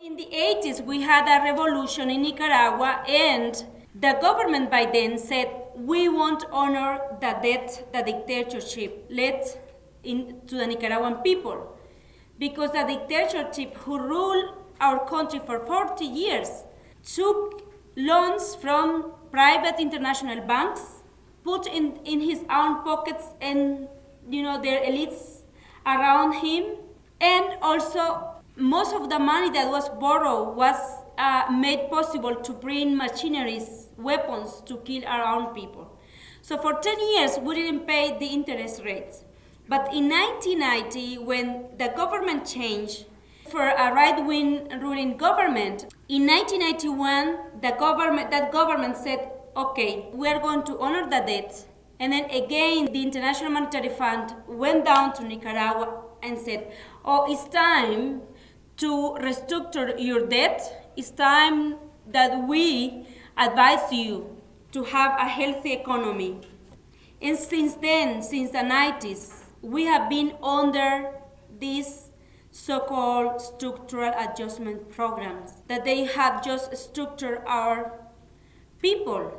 In the 80s, we had a revolution in Nicaragua, and the government by then said, we won't honor the debt the dictatorship led to the Nicaraguan people. Because the dictatorship who ruled our country for 40 years took loans from private international banks, put in his own pockets and their elites around him, and also most of the money that was borrowed was made possible to bring machineries, weapons to kill our own people. So for 10 years we didn't pay the interest rates. But in 1990, when the government changed for a right-wing ruling government, in 1991, that government said, okay, we are going to honor the debt. And then again, the International Monetary Fund went down to Nicaragua and said, oh, it's time to restructure your debt. It's time that we advise you to have a healthy economy. And since then, since the 90s, we have been under these so-called structural adjustment programs, that they have just structured our people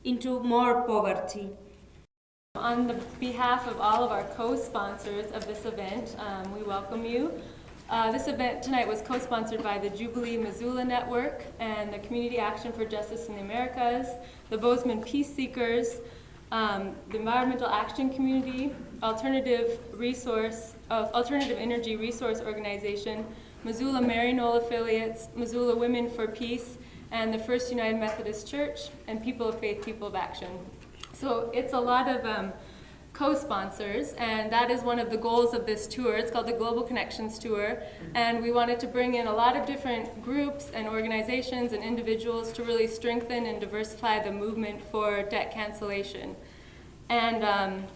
into more poverty. On the behalf of all of our co-sponsors of this event, we welcome you. This event tonight was co-sponsored by the Jubilee Missoula Network and the Community Action for Justice in the Americas, the Bozeman Peace Seekers, the Environmental Action Community, Alternative Energy Resource Organization, Missoula Maryknoll Affiliates, Missoula Women for Peace, and the First United Methodist Church, and People of Faith, People of Action. So it's a lot of co-sponsors, and that is one of the goals of this tour. It's called the Global Connections Tour, and we wanted to bring in a lot of different groups and organizations and individuals to really strengthen and diversify the movement for debt cancellation. And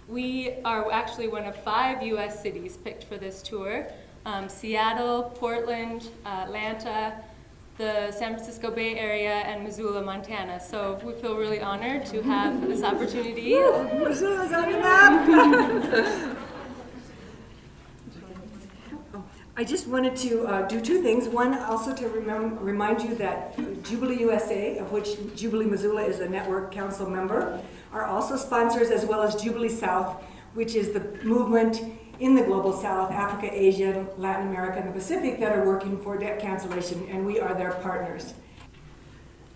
we are actually one of 5 U.S. cities picked for this tour: Seattle, Portland, Atlanta, the San Francisco Bay Area, and Missoula, Montana. So we feel really honored to have this opportunity. Missoula's on the map! I just wanted to do 2 things. One, also to remind you that Jubilee USA, of which Jubilee Missoula is a network council member, are also sponsors, as well as Jubilee South, which is the movement in the Global South, Africa, Asia, Latin America, and the Pacific that are working for debt cancellation, and we are their partners.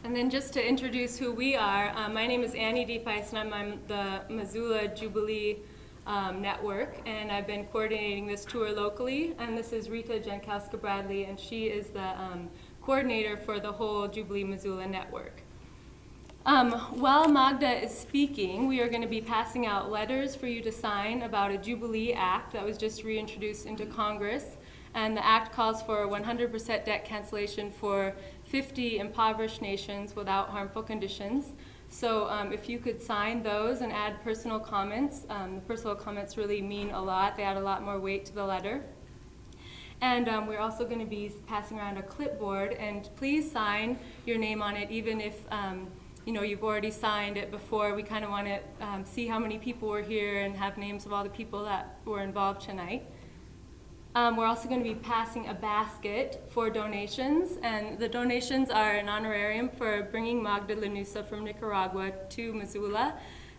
And then just to introduce who we are, my name is Annie DePice, and I'm the Missoula Jubilee Network, and I've been coordinating this tour locally. And this is Rita Jankowska-Bradley, and she is the coordinator for the whole Jubilee Missoula Network. While Magda is speaking, we are going to be passing out letters for you to sign about a Jubilee Act that was just reintroduced into Congress. And the act calls for 100% debt cancellation for 50 impoverished nations without harmful conditions. So if you could sign those and add personal comments, the personal comments really mean a lot. They add a lot more weight to the letter. And we're also going to be passing around a clipboard, and please sign your name on it, even if you've already signed it before. We kind of want to see how many people were here and have names of all the people that were involved tonight. We're also going to be passing a basket for donations, and the donations are an honorarium for bringing Magda Lanuza from Nicaragua to Missoula,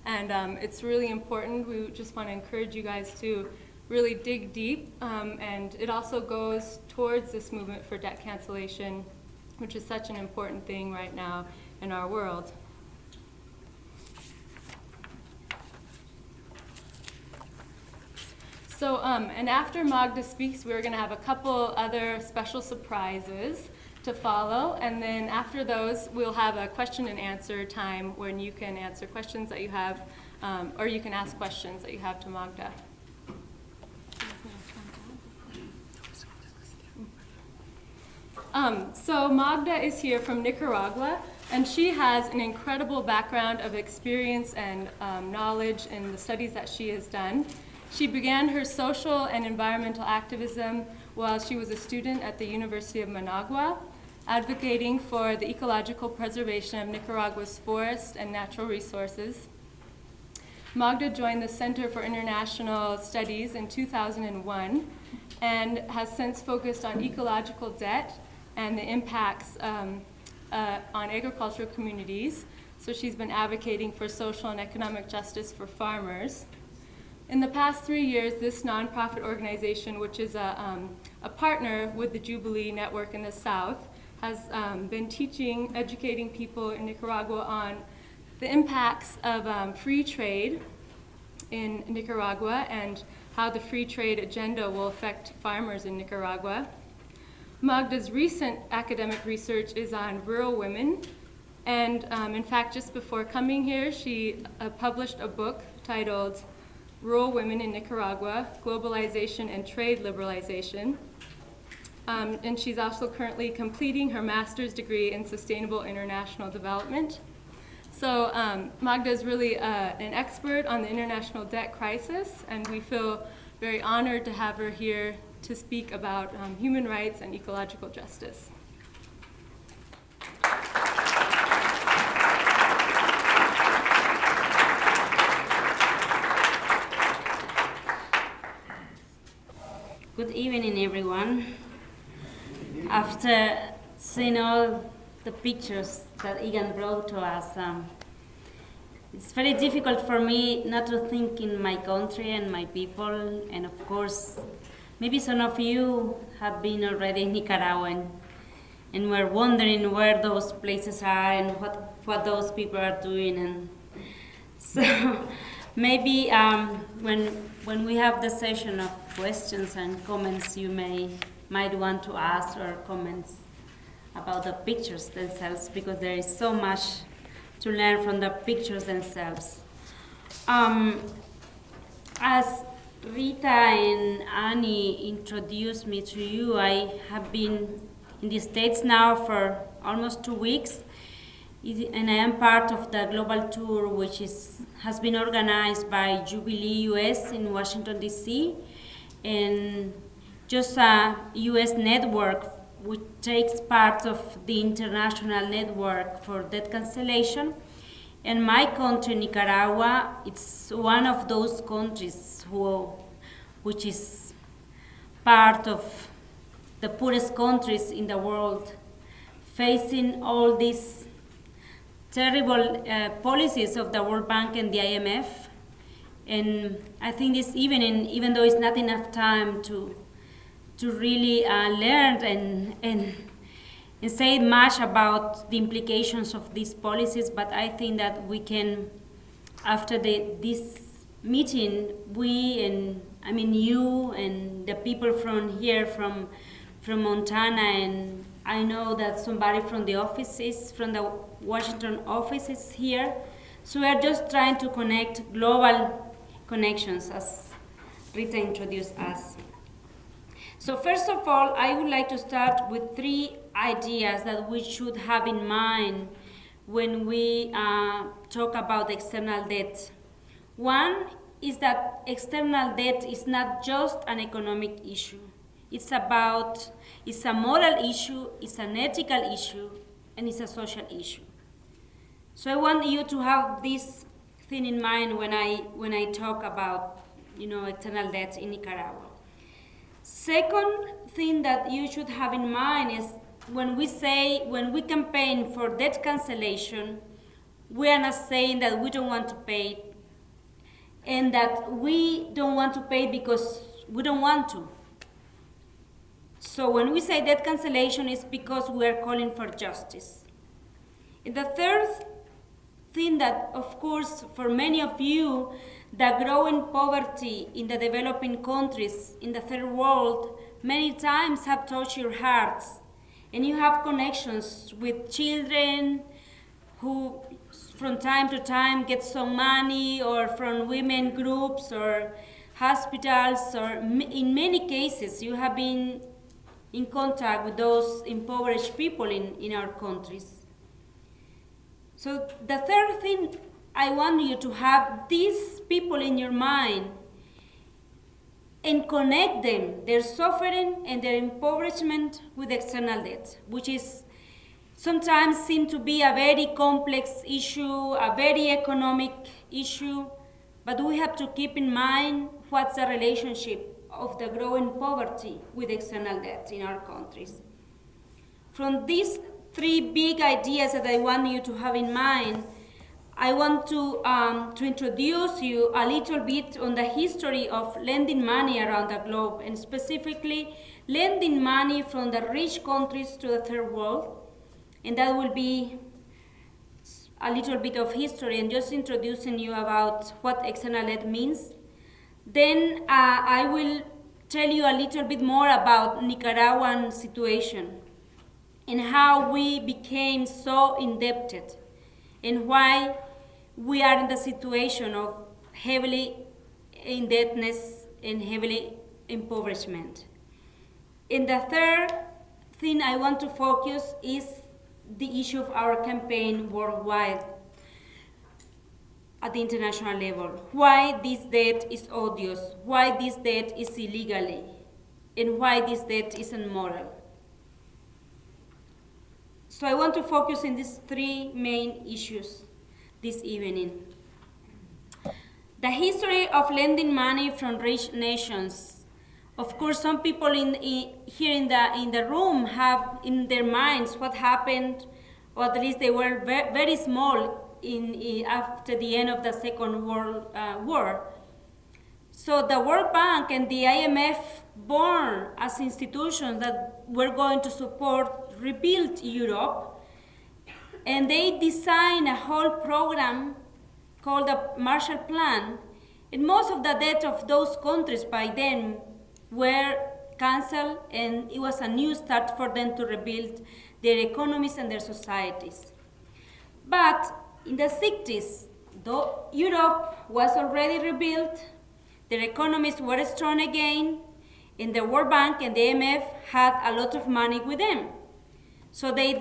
and it's really important. We just want to encourage you guys to really dig deep, and it also goes towards this movement for debt cancellation, which is such an important thing right now in our world. So, and after Magda speaks, we're going to have a couple other special surprises to follow, and then after those, we'll have a question and answer time when you can answer questions that you have, or you can ask questions that you have to Magda. So Magda is here from Nicaragua, and she has an incredible background of experience and knowledge in the studies that she has done. She began her social and environmental activism while she was a student at the University of Managua, advocating for the ecological preservation of Nicaragua's forests and natural resources. Magda joined the Center for International Studies in 2001 and has since focused on ecological debt and the impacts on agricultural communities. So she's been advocating for social and economic justice for farmers. In the past 3 years, this nonprofit organization, which is a partner with the Jubilee Network in the South, has been educating people in Nicaragua on the impacts of free trade in Nicaragua and how the free trade agenda will affect farmers in Nicaragua. Magda's recent academic research is on rural women, and in fact, just before coming here, she published a book titled Rural Women in Nicaragua, Globalization and Trade Liberalization. And she's also currently completing her master's degree in Sustainable International Development. So Magda is really an expert on the international debt crisis, and we feel very honored to have her here to speak about human rights and ecological justice. Good evening, everyone. After seeing all the pictures that Egan brought to us, it's very difficult for me not to think in my country and my people, and of course, maybe some of you have been already in Nicaragua and we're wondering where those places are and what those people are doing. And so maybe when we have the session of questions and comments, you might want to ask or comments about the pictures themselves, because there is so much to learn from the pictures themselves. As Rita and Annie introduced me to you, I have been in the States now for almost 2 weeks, and I am part of the global tour, which has been organized by Jubilee US in Washington, D.C., and just a US network which takes part of the international network for debt cancellation. And my country, Nicaragua, it's one of those countries which is part of the poorest countries in the world, facing all these terrible policies of the World Bank and the IMF. And I think this evening, even though it's not enough time to really learn and say much about the implications of these policies, but I think that we can, after this meeting, you and the people from here, from Montana, and I know that somebody from the Washington office is here. So we are just trying to connect global connections, as Rita introduced us. So first of all, I would like to start with 3 ideas that we should have in mind when we talk about external debt. One is that external debt is not just an economic issue. It's a moral issue, it's an ethical issue, and it's a social issue. So I want you to have this thing in mind when I talk about, external debt in Nicaragua. Second thing that you should have in mind is when we campaign for debt cancellation, we are not saying that we don't want to pay, and that we don't want to pay because we don't want to. So when we say debt cancellation, it's because we are calling for justice. And the third thing that, of course, for many of you, the growing poverty in the developing countries in the third world many times have touched your hearts, and you have connections with children who from time to time get some money, or from women groups or hospitals, or in many cases you have been in contact with those impoverished people in our countries. So the third thing, I want you to have these people in your mind and connect them, their suffering and their impoverishment, with external debt, which is sometimes seem to be a very complex issue, a very economic issue, but we have to keep in mind what's the relationship of the growing poverty with external debt in our countries. From these three big ideas that I want you to have in mind, I want to introduce you a little bit on the history of lending money around the globe, and specifically lending money from the rich countries to the third world. And that will be a little bit of history and just introducing you about what external debt means. Then I will tell you a little bit more about Nicaraguan situation and how we became so indebted and why we are in the situation of heavily indebtedness and heavily impoverishment. And the third thing I want to focus is the issue of our campaign worldwide at the international level. Why this debt is odious, why this debt is illegally, and why this debt is immoral. So I want to focus on these three main issues this evening. The history of lending money from rich nations. Of course, some people here in the room have in their minds what happened, or at least they were very small after the end of the Second World War. So the World Bank and the IMF, born as institutions that were going to support, rebuild Europe, and they designed a whole program called the Marshall Plan, and most of the debt of those countries by then were canceled, and it was a new start for them to rebuild their economies and their societies. But in the 60s, though Europe was already rebuilt, their economies were strong again, and the World Bank and the IMF had a lot of money with them. So they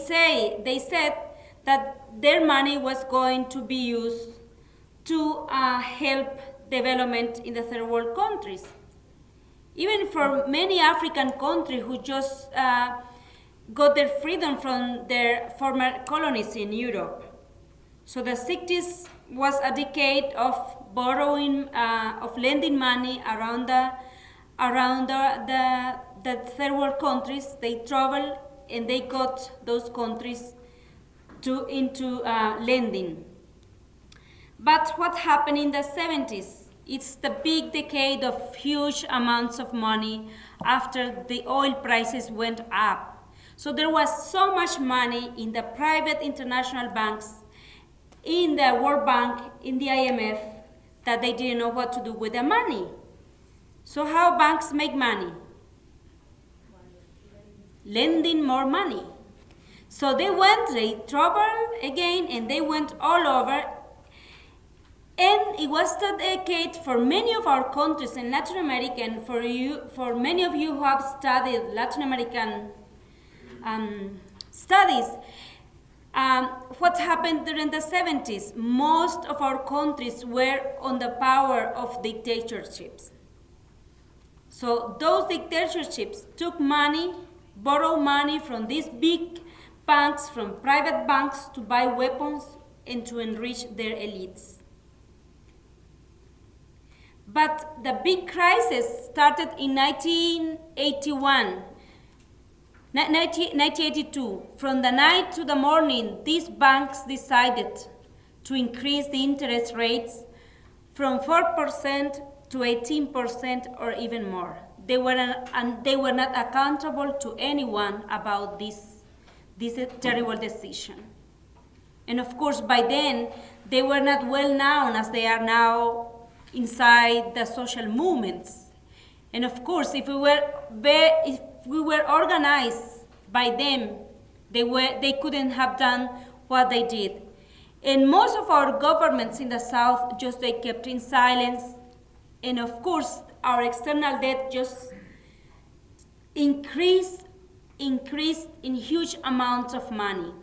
said that their money was going to be used to help development in the third world countries. Even for many African countries who just got their freedom from their former colonies in Europe. So the 60s was a decade of borrowing, of lending money around the third world countries. They traveled and they got those countries into lending. But what happened in the 70s? It's the big decade of huge amounts of money after the oil prices went up. So there was so much money in the private international banks, in the World Bank, in the IMF, that they didn't know what to do with the money. So how banks make money? Lending more money. So they traveled again, and they went all over. And it was the decade for many of our countries in Latin America, and for many of you who have studied Latin American studies, what happened during the 70s? Most of our countries were on the power of dictatorships. So those dictatorships took money, borrowed money from these big banks, from private banks, to buy weapons and to enrich their elites. But the big crisis started in 1982. From the night to the morning, these banks decided to increase the interest rates from 4% to 18% or even more. They were not accountable to anyone about this terrible decision. And of course, by then, they were not well known as they are now inside the social movements. And of course, if we were organized by them, they couldn't have done what they did. And most of our governments in the South they kept in silence. And of course, our external debt just increased in huge amounts of money.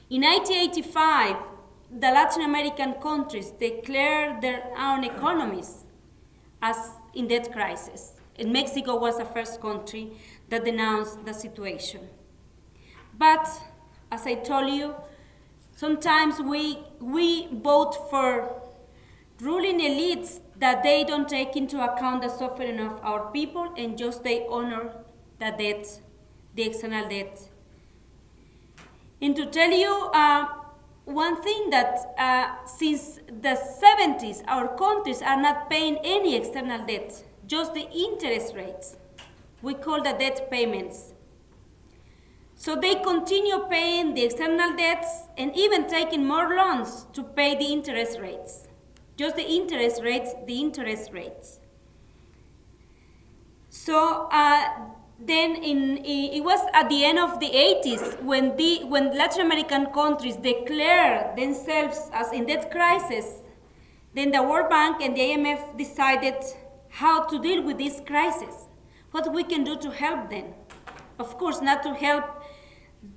In 1985, the Latin American countries declared their own economies as in debt crisis. And Mexico was the first country that denounced the situation. But, as I told you, sometimes we vote for ruling elites that they don't take into account the suffering of our people and just they honor the debt, the external debt. And to tell you one thing that since the 70s, our countries are not paying any external debt, just the interest rates. We call the debt payments. So they continue paying the external debts and even taking more loans to pay the interest rates. Just the interest rates. So then it was at the end of the 80s when Latin American countries declared themselves as in debt crisis, then the World Bank and the IMF decided how to deal with this crisis, what we can do to help them. Of course, not to help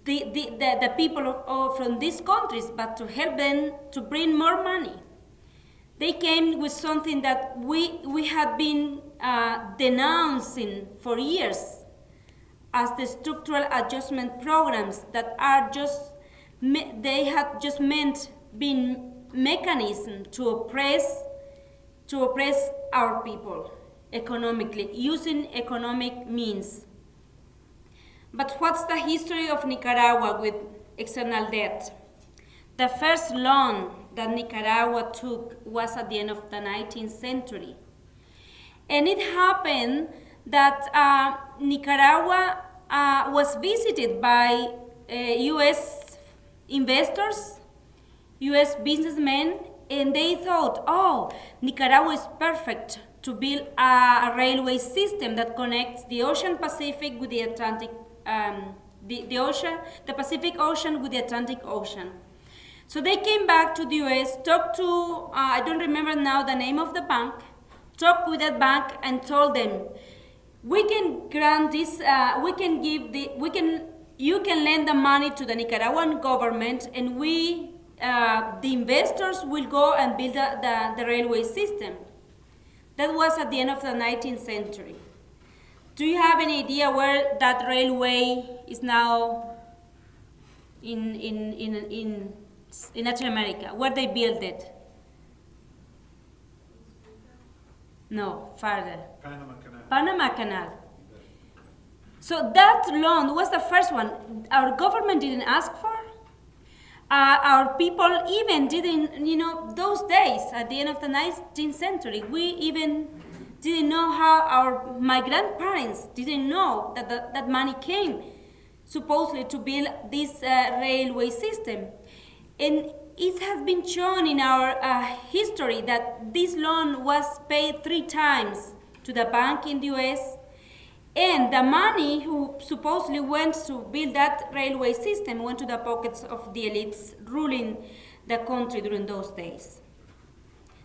the people from these countries, but to help them to bring more money. They came with something that we have been denouncing for years as the structural adjustment programs that are they have just meant being mechanism to oppress our people economically, using economic means. But what's the history of Nicaragua with external debt? The first loan that Nicaragua took was at the end of the 19th century. And it happened that Nicaragua was visited by U.S. investors, U.S. businessmen, and they thought, oh, Nicaragua is perfect to build a railway system that connects the Ocean Pacific with the Atlantic, the Pacific Ocean with the Atlantic Ocean. So they came back to the U.S., talked to, I don't remember now the name of the bank, talked with that bank and told them, we can grant this, you can lend the money to the Nicaraguan government and the investors will go and build the railway system. That was at the end of the 19th century. Do you have any idea where that railway is now in Latin America, where they built it? No, farther. Panama Canal. So that loan was the first one. Our government didn't ask for. Our people even didn't, those days, at the end of the 19th century, we even didn't know how my grandparents didn't know that money came supposedly to build this railway system. And it has been shown in our history that this loan was paid 3 times to the bank in the US, and the money who supposedly went to build that railway system went to the pockets of the elites ruling the country during those days.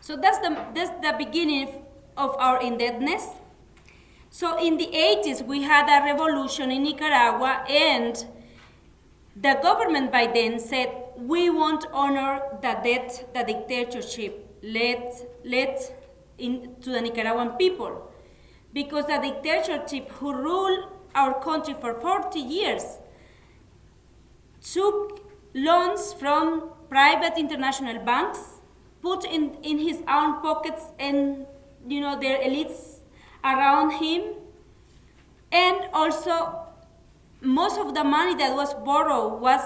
So that's the beginning of our indebtedness. So in the 80s, we had a revolution in Nicaragua, and the government by then said, we won't honor the debt, the dictatorship led to the Nicaraguan people. Because the dictatorship who ruled our country for 40 years took loans from private international banks, put in his own pockets and their elites around him, and also most of the money that was borrowed was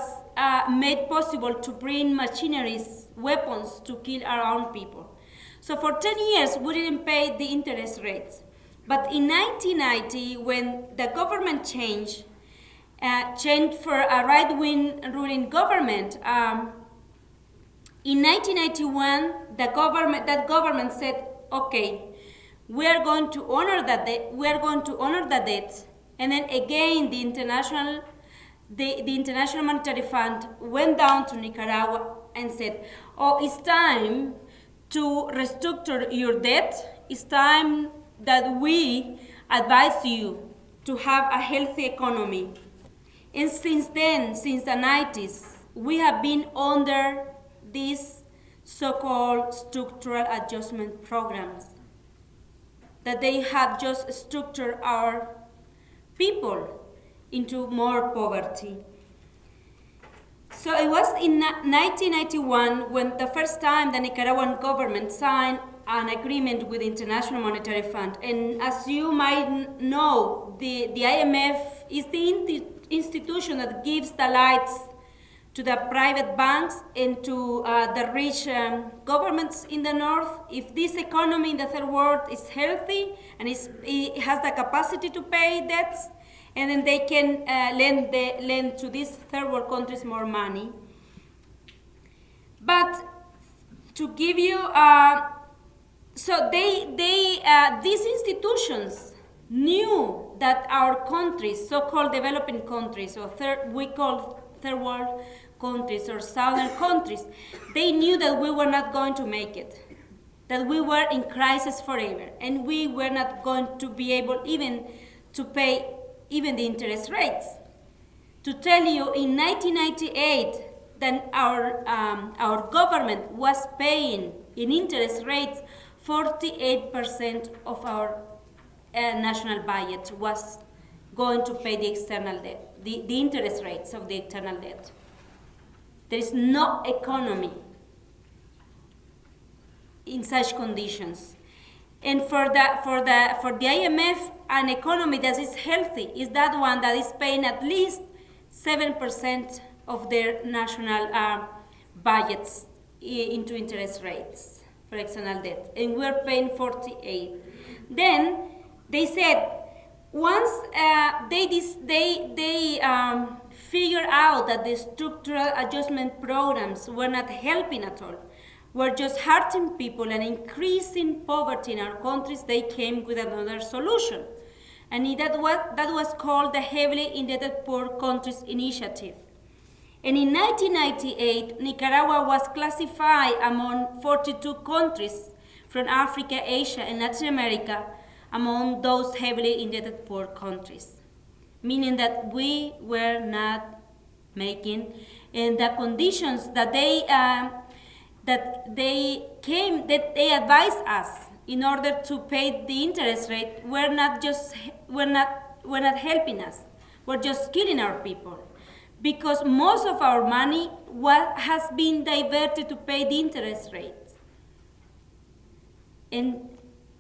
made possible to bring machineries, weapons to kill our own people. So for 10 years we didn't pay the interest rates. But in 1990, when the government changed for a right-wing ruling government, in 1991, that government said, okay, we are going to honor that debt. We are going to honor the debt. And then again, the International Monetary Fund went down to Nicaragua and said, oh, it's time to restructure your debt. It's time that we advise you to have a healthy economy. And since then, since the 90s, we have been under these so-called structural adjustment programs, that they have just structured our people into more poverty. So it was in 1991 when the first time the Nicaraguan government signed an agreement with the International Monetary Fund. And as you might know, the IMF is the institution that gives the lights to the private banks and to the rich governments in the north. If this economy in the third world is healthy and it has the capacity to pay debts, and then they can lend to these third world countries more money. But to give you, so these institutions knew that our countries, so-called developing countries, or we call third world countries or southern countries, they knew that we were not going to make it, that we were in crisis forever, and we were not going to be able even to pay even the interest rates. To tell you, in 1998, then our government was paying in interest rates 48% of our national budget was going to pay the external debt, the interest rates of the external debt. There is no economy in such conditions. And for the IMF, an economy that is healthy is that one that is paying at least 7% of their national budgets into interest rates for external debt, and we're paying 48. Then they said once they figured out that the structural adjustment programs were not helping at all, were just hurting people and increasing poverty in our countries, they came with another solution. And that was called the Heavily Indebted Poor Countries Initiative. And in 1998, Nicaragua was classified among 42 countries from Africa, Asia, and Latin America among those heavily indebted poor countries, meaning that we were not making, and the conditions that they advised us in order to pay the interest rate were not helping us. We're just killing our people, because most of our money has been diverted to pay the interest rates. And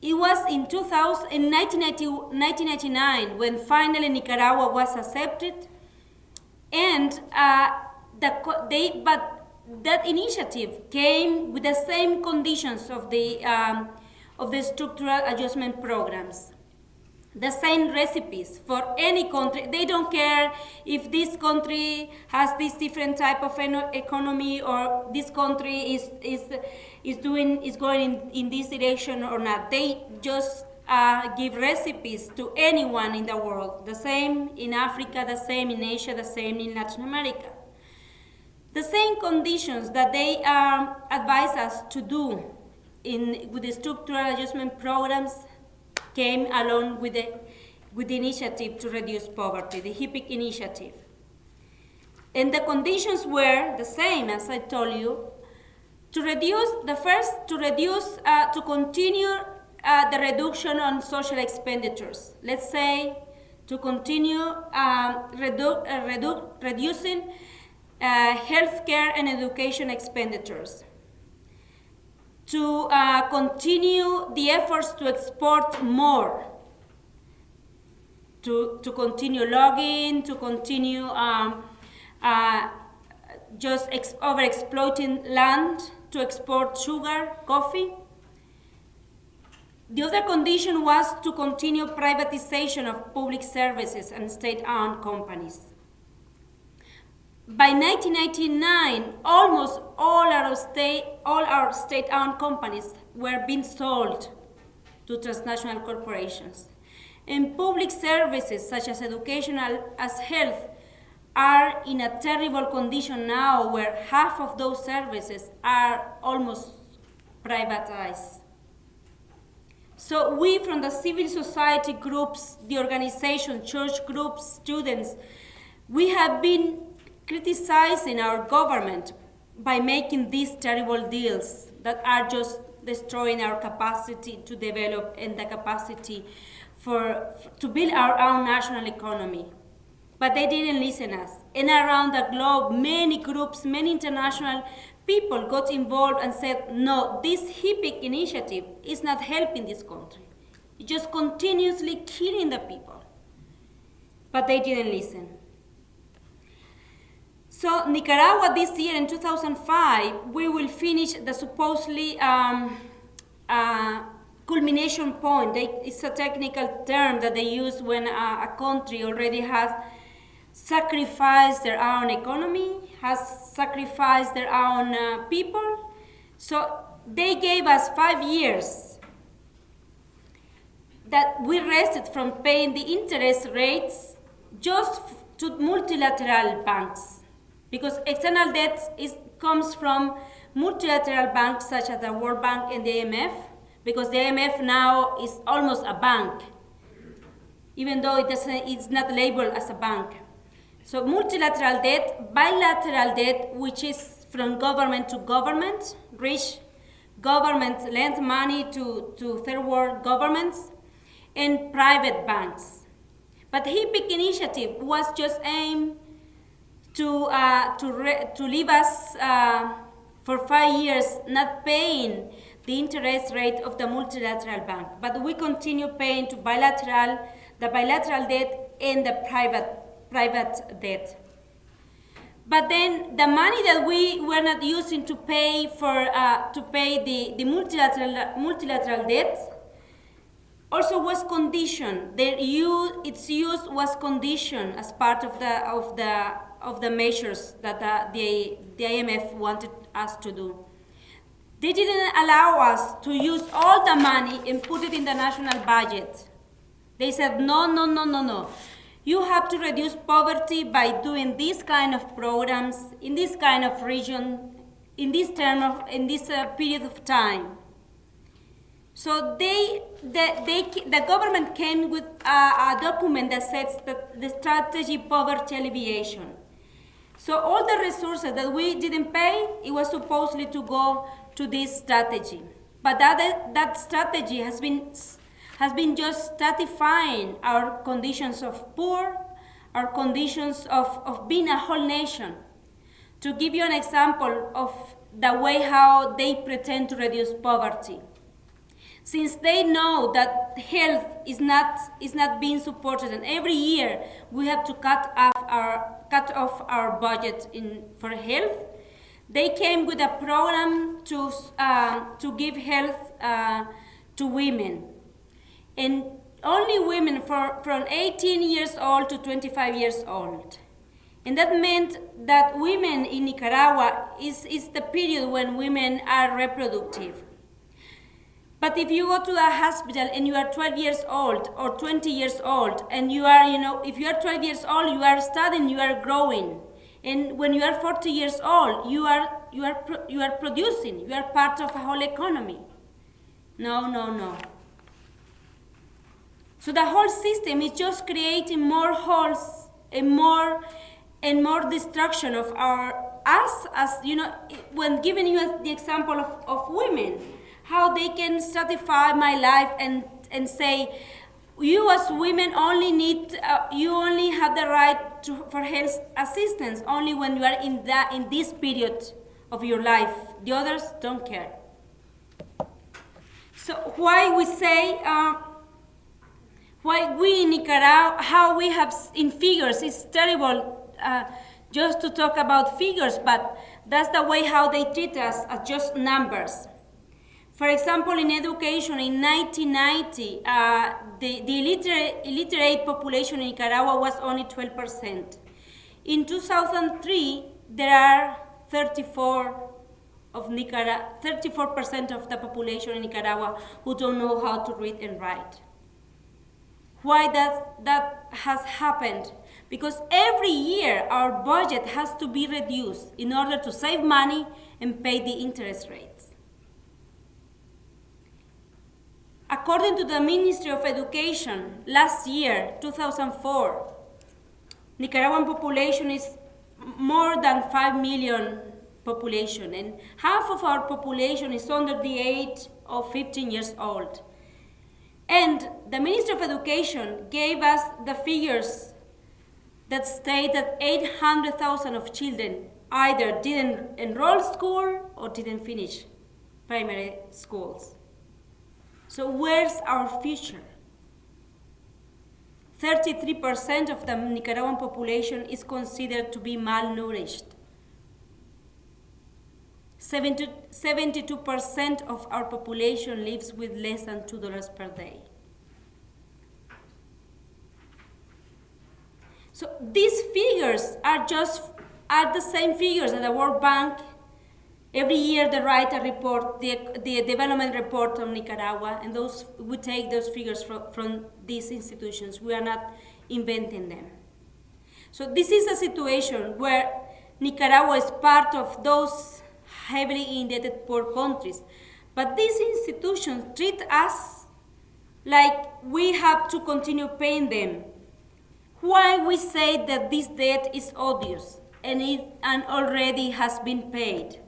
it was in 1999 when finally Nicaragua was accepted, and but that initiative came with the same conditions of the structural adjustment programs. The same recipes for any country. They don't care if this country has this different type of economy, or this country is going in this direction or not. They just give recipes to anyone in the world. The same in Africa, the same in Asia, the same in Latin America. The same conditions that they advise us to do with the structural adjustment programs came along with the initiative to reduce poverty, the HIPIC initiative. And the conditions were the same, as I told you, to continue the reduction on social expenditures. Let's say to continue reducing healthcare and education expenditures, to continue the efforts to export more, to continue logging, to continue just over-exploiting land to export sugar, coffee. The other condition was to continue privatization of public services and state-owned companies. By 1999, almost all our state-owned companies were being sold to transnational corporations. And public services such as education as health are in a terrible condition now, where half of those services are almost privatized. So we from the civil society groups, the organization, church groups, students, we have been criticizing our government by making these terrible deals that are just destroying our capacity to develop and the capacity to build our own national economy. But they didn't listen us. And around the globe, many groups, many international people got involved and said, no, this HIPIC initiative is not helping this country. It's just continuously killing the people. But they didn't listen. So Nicaragua this year in 2005, we will finish the supposedly culmination point. It's a technical term that they use when a country already has sacrificed their own economy, has sacrificed their own people. So they gave us 5 years that we rested from paying the interest rates just to multilateral banks. Because external debt comes from multilateral banks such as the World Bank and the IMF, because the IMF now is almost a bank, even though it's not labeled as a bank. So multilateral debt, bilateral debt, which is from government to government, rich governments lend money to third world governments, and private banks. But HIPIC initiative was just aimed to leave us for 5 years not paying the interest rate of the multilateral bank. But we continue paying to the bilateral debt and the private debt. But then the money that we were not using to pay the multilateral debt also was conditioned. Its use was conditioned as part of the measures that the IMF wanted us to do. They didn't allow us to use all the money and put it in the national budget. They said, no. You have to reduce poverty by doing this kind of programs in this kind of region, in this period of time. So the government came with a document that says that the strategy poverty alleviation. So all the resources that we didn't pay, it was supposedly to go to this strategy. But that strategy has been just stratifying our conditions of poor, our conditions of being a whole nation. To give you an example of the way how they pretend to reduce poverty. Since they know that health is not being supported, and every year we have to cut off our budget for health, they came with a program to give health to women, and only women from 18 years old to 25 years old. And that meant that women in Nicaragua is the period when women are reproductive. But if you go to a hospital and you are 12 years old or 20 years old, and if you are 12 years old, you are studying, you are growing. And when you are 40 years old, you are producing, you are part of a whole economy. No. So the whole system is just creating more holes and more destruction of us, as when giving you the example of women, how they can stratify my life and say, you as women you only have the right for health assistance only when you are in this period of your life. The others don't care. So why we say, why we in Nicaragua, how we have in figures, it's terrible just to talk about figures, but that's the way how they treat us as just numbers. For example, in education, in 1990, the illiterate population in Nicaragua was only 12%. In 2003, there are 34% of the population in Nicaragua who don't know how to read and write. Why that has happened? Because every year our budget has to be reduced in order to save money and pay the interest rates. According to the Ministry of Education, last year, 2004, Nicaraguan population is more than 5 million population, and half of our population is under the age of 15 years old. And the Ministry of Education gave us the figures that state that 800,000 of children either didn't enroll school or didn't finish primary schools. So where's our future? 33% of the Nicaraguan population is considered to be malnourished. 72% of our population lives with less than $2 per day. So these figures are the same figures that the World Bank every year they write a report, the development report on Nicaragua, and we take those figures from these institutions. We are not inventing them. So this is a situation where Nicaragua is part of those heavily indebted poor countries. But these institutions treat us like we have to continue paying them. Why we say that this debt is odious and already has been paid?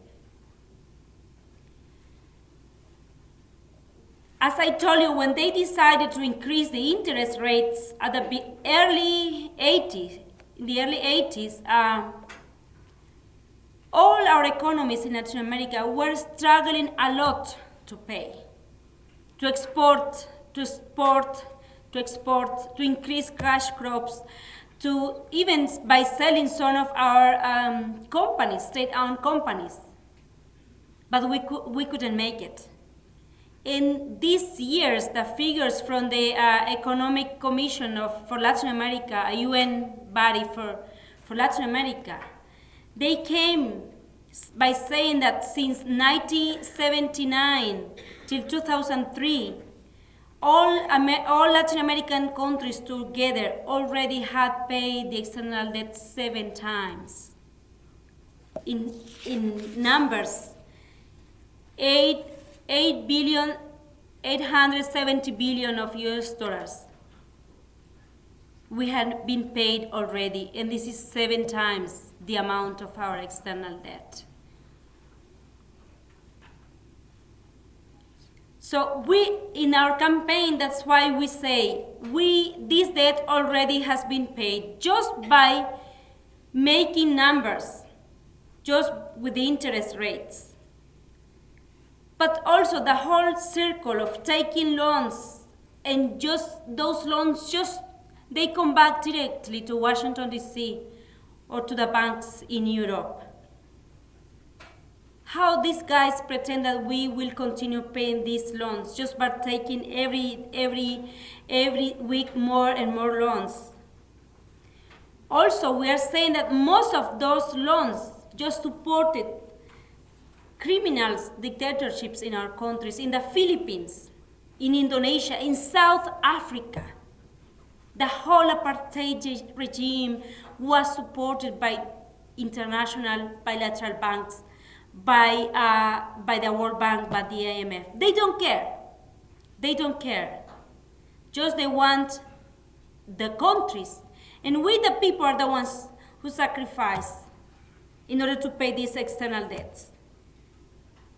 As I told you, when they decided to increase the interest rates at the early 80s, all our economies in Latin America were struggling a lot to pay, to export, to increase cash crops, to even by selling some of our companies, state-owned companies. But we couldn't make it. In these years, the figures from the Economic Commission for Latin America, a UN body for Latin America, they came by saying that since 1979 till 2003, all Latin American countries together already had paid the external debt 7 times. In numbers, 870 billion of US dollars. We had been paid already, and this is 7 times the amount of our external debt. So in our campaign, that's why we say this debt already has been paid just by making numbers, just with the interest rates. But also the whole circle of taking loans, and just those loans, they come back directly to Washington, D.C. or to the banks in Europe. How these guys pretend that we will continue paying these loans just by taking every week more and more loans. Also, we are saying that most of those loans just supported criminals, dictatorships in our countries, in the Philippines, in Indonesia, in South Africa. The whole apartheid regime was supported by international bilateral banks, by the World Bank, by the IMF. They don't care. They don't care. Just they want the countries. And we, the people, are the ones who sacrifice in order to pay these external debts.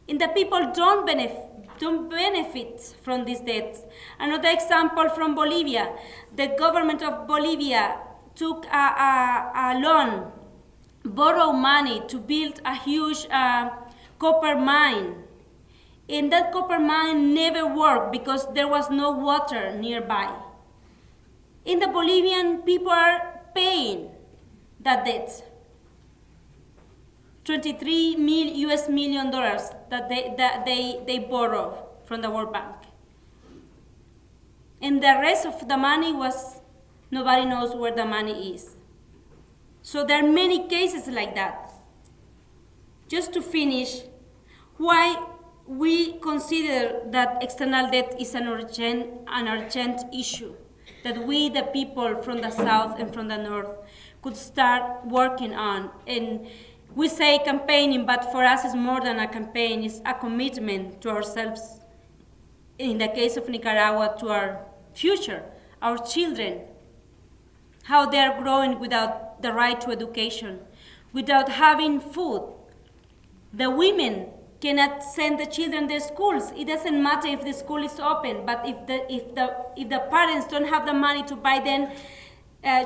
And the people don't benefit from these debts. Another example from Bolivia. The government of Bolivia took a loan, borrowed money to build a huge copper mine. And that copper mine never worked because there was no water nearby. And the Bolivian people are paying that debt. $23 million that they borrowed from the World Bank. And the rest of the money nobody knows where the money is. So there are many cases like that. Just to finish, why we consider that external debt is an urgent issue, that we, the people from the South and from the North, could start working on. And we say campaigning, but for us it's more than a campaign, it's a commitment to ourselves. In the case of Nicaragua, to our future, our children, how they are growing without the right to education, without having food. The women cannot send the children to schools. It doesn't matter if the school is open, but if the parents don't have the money to buy them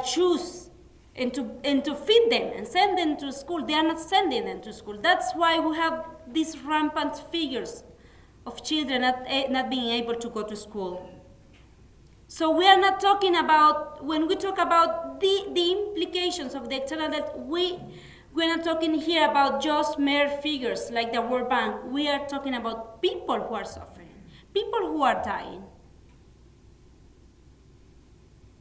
shoes and to feed them and send them to school. They are not sending them to school. That's why we have these rampant figures of children not being able to go to school. So we are not talking about, when we talk about the implications of the external debt, we're not talking here about just mere figures like the World Bank. We are talking about people who are suffering, people who are dying.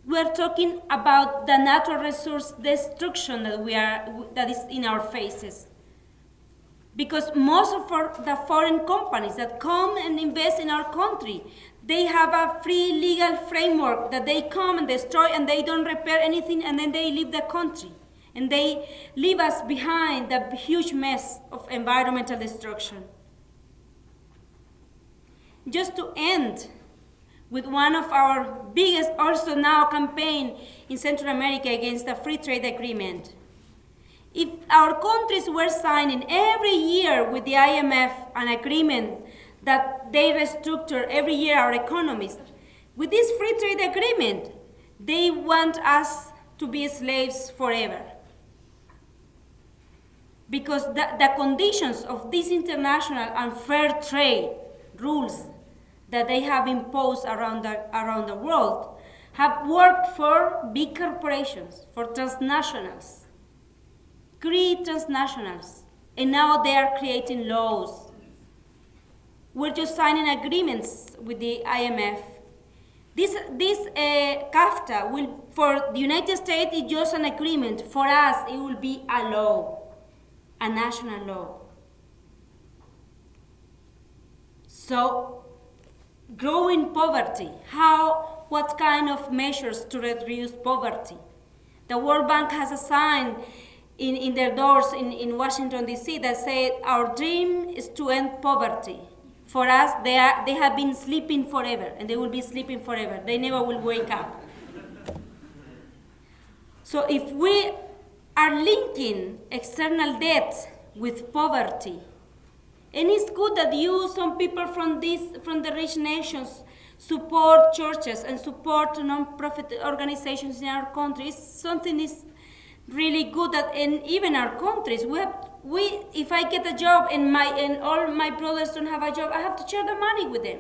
We are talking about the natural resource destruction that is in our faces. Because most of the foreign companies that come and invest in our country, they have a free legal framework that they come and destroy and they don't repair anything, and then they leave the country. And they leave us behind the huge mess of environmental destruction. Just to end with one of our biggest also now campaign in Central America against the free trade agreement. If our countries were signing every year with the IMF an agreement that they restructure every year our economies, with this free trade agreement, they want us to be slaves forever. Because the conditions of these international and fair trade rules that they have imposed around the world have worked for big corporations, for transnationals, great transnationals, and now they are creating laws. We're just signing agreements with the IMF. This CAFTA will, for the United States, it's just an agreement. For us, it will be a law, a national law. So, growing poverty, what kind of measures to reduce poverty? The World Bank has a sign in their doors in Washington, D.C. that say, our dream is to end poverty. For us, they have been sleeping forever, and they will be sleeping forever. They never will wake up. So if we are linking external debt with poverty, and it's good that some people from the rich nations support churches and support non-profit organizations in our countries. Something is really good that in even our countries, if I get a job and all my brothers don't have a job, I have to share the money with them.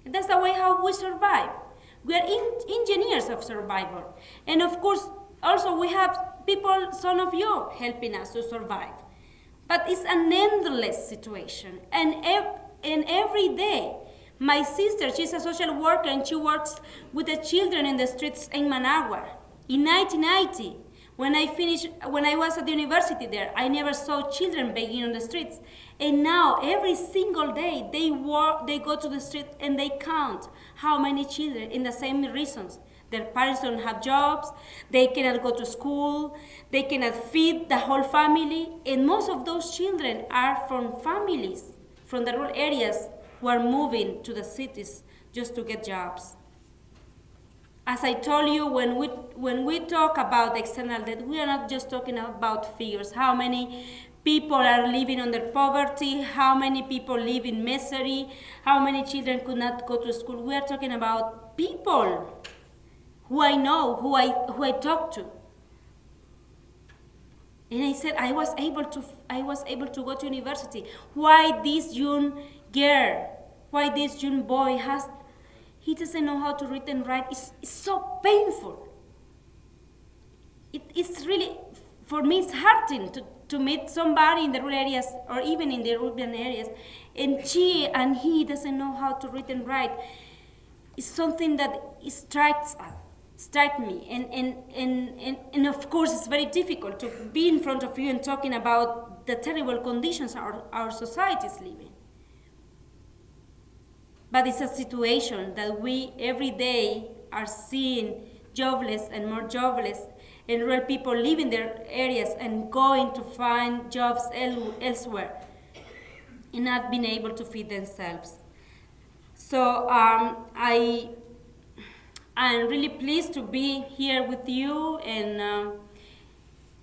And that's the way how we survive. We are engineers of survival. And of course, also we have people, some of you, helping us to survive. But it's an endless situation. And every day, my sister, she's a social worker and she works with the children in the streets in Managua. In 1990, when I was at the university there, I never saw children begging on the streets. And now, every single day, they go to the street and they count how many children in the same reasons. Their parents don't have jobs, they cannot go to school, they cannot feed the whole family, and most of those children are from families from the rural areas who are moving to the cities just to get jobs. As I told you, when we talk about external debt, we are not just talking about figures, how many people are living under poverty, how many people live in misery, how many children could not go to school. We are talking about people who I know, who I talk to. And I said, I was able to go to university. Why this young girl, why this young boy he doesn't know how to read and write. It's so painful. It's really, for me, it's hurting to meet somebody in the rural areas or even in the urban areas, and she and he doesn't know how to read and write. It's something that strikes me, and of course it's very difficult to be in front of you and talking about the terrible conditions our society is living. But it's a situation that we every day are seeing jobless and more jobless, and rural people leaving their areas and going to find jobs elsewhere and not being able to feed themselves. So I'm really pleased to be here with you, and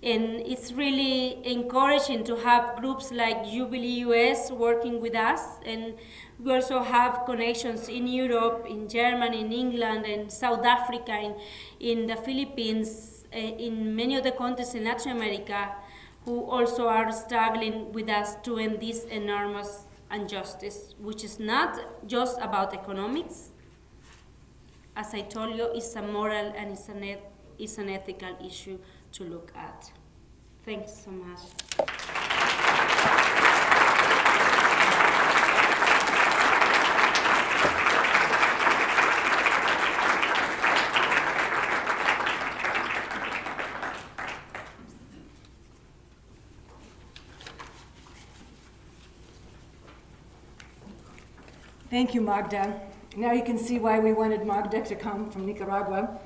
it's really encouraging to have groups like Jubilee US working with us, and we also have connections in Europe, in Germany, in England, in South Africa, in the Philippines, in many of the countries in Latin America who also are struggling with us to end this enormous injustice, which is not just about economics. As I told you, it's a moral and it's an ethical issue to look at. Thanks so much. Thank you, Magda. Now you can see why we wanted Magda to come from Nicaragua.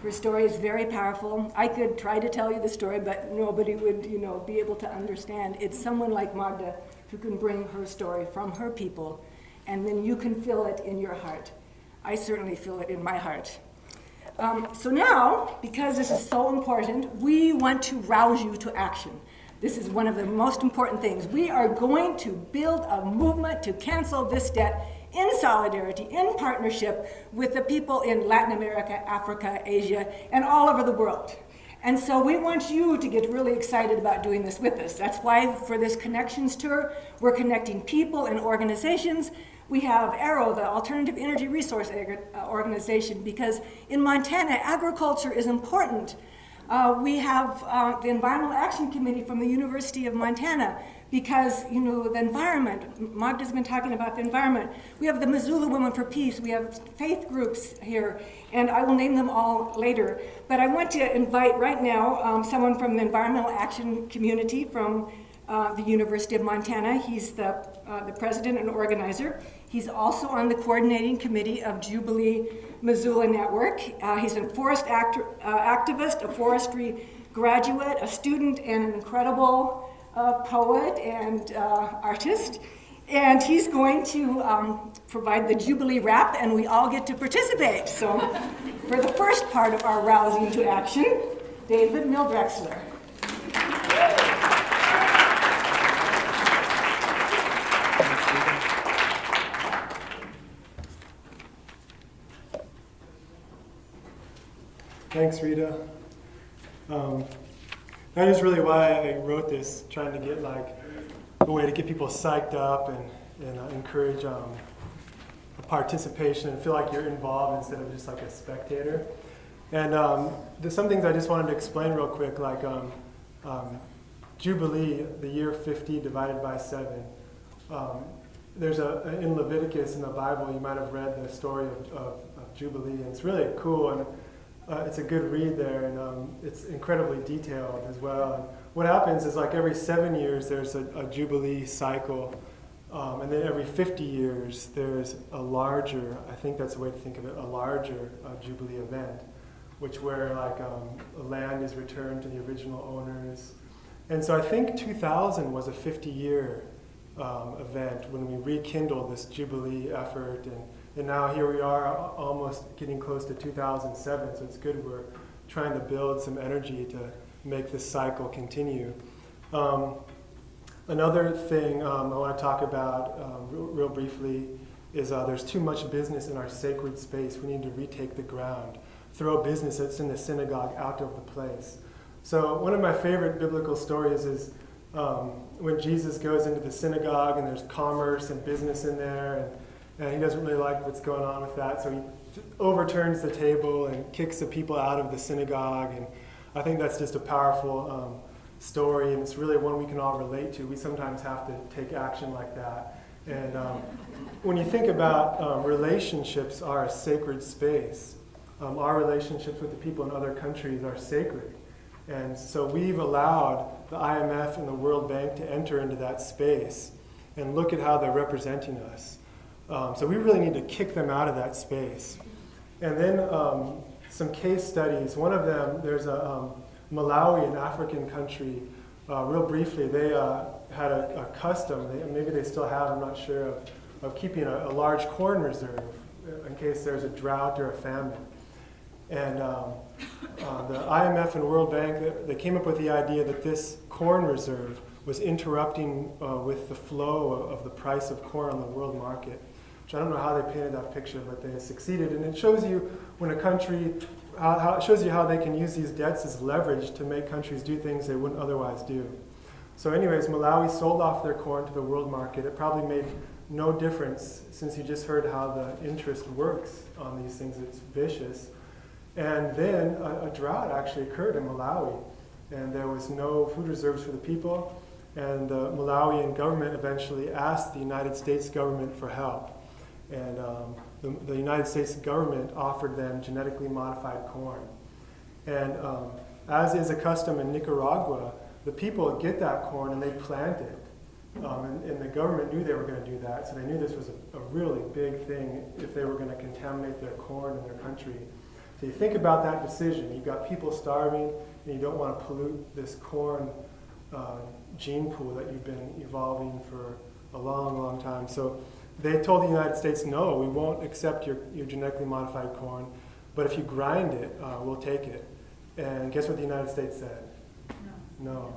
Her story is very powerful. I could try to tell you the story, but nobody would, be able to understand. It's someone like Magda who can bring her story from her people, and then you can feel it in your heart. I certainly feel it in my heart. So now, because this is so important, we want to rouse you to action. This is one of the most important things. We are going to build a movement to cancel this debt in solidarity, in partnership with the people in Latin America, Africa, Asia, and all over the world. And so we want you to get really excited about doing this with us. That's why for this Connections Tour, we're connecting people and organizations. We have ARROW, the Alternative Energy Resource Organization, because in Montana, agriculture is important. We have the Environmental Action Committee from the University of Montana, because, the environment, Magda's been talking about the environment. We have the Missoula Women for Peace. We have faith groups here, and I will name them all later. But I want to invite right now someone from the Environmental Action Community from the University of Montana. He's the president and organizer. He's also on the coordinating committee of Jubilee Missoula Network. He's a forest activist, a forestry graduate, a student, and an incredible poet and artist. And he's going to provide the Jubilee rap, and we all get to participate. So for the first part of our rousing to action, David Mildrexler. Thanks, Rita. That is really why I wrote this, trying to get a way to get people psyched up and encourage participation and feel like you're involved instead of just like a spectator. And there's some things I just wanted to explain real quick, like Jubilee, the year 50 divided by 7. There's in Leviticus in the Bible, you might have read the story of Jubilee, and it's really cool, and it's a good read there, and it's incredibly detailed as well. And what happens is every 7 years there's a Jubilee cycle, and then every 50 years there's a larger, I think that's the way to think of it, a larger Jubilee event, where land is returned to the original owners. And so I think 2000 was a 50-year event when we rekindled this Jubilee effort, and now here we are almost getting close to 2007, so it's good we're trying to build some energy to make this cycle continue. Another thing I want to talk about real briefly is there's too much business in our sacred space. We need to retake the ground, throw business that's in the synagogue out of the place. So one of my favorite biblical stories is when Jesus goes into the synagogue and there's commerce and business in there, and he doesn't really like what's going on with that, so he overturns the table and kicks the people out of the synagogue. And I think that's just a powerful story, and it's really one we can all relate to. We sometimes have to take action like that. And when you think about relationships are a sacred space, our relationships with the people in other countries are sacred. And so we've allowed the IMF and the World Bank to enter into that space, and look at how they're representing us. So we really need to kick them out of that space. And then some case studies. One of them, there's a Malawi, an African country. Real briefly, they had a custom, maybe they still have, I'm not sure, of keeping a large corn reserve in case there's a drought or a famine. And the IMF and World Bank, they came up with the idea that this corn reserve was interrupting with the flow of the price of corn on the world market. which I don't know how they painted that picture, but they succeeded. And it shows you when a country, it shows you how they can use these debts as leverage to make countries do things they wouldn't otherwise do. So anyways, Malawi sold off their corn to the world market. It probably made no difference, since you just heard how the interest works on these things. It's vicious. And then a drought actually occurred in Malawi, and there was no food reserves for the people. And the Malawian government eventually asked the United States government for help. And the United States government offered them genetically modified corn. And as is a custom in Nicaragua, the people get that corn and they plant it. And the government knew they were going to do that, so they knew this was a really big thing if they were going to contaminate their corn in their country. So you think about that decision. You've got people starving, and you don't want to pollute this corn gene pool that you've been evolving for a long, long time. So they told the United States, no, we won't accept your genetically modified corn, but if you grind it, we'll take it. And guess what the United States said? No.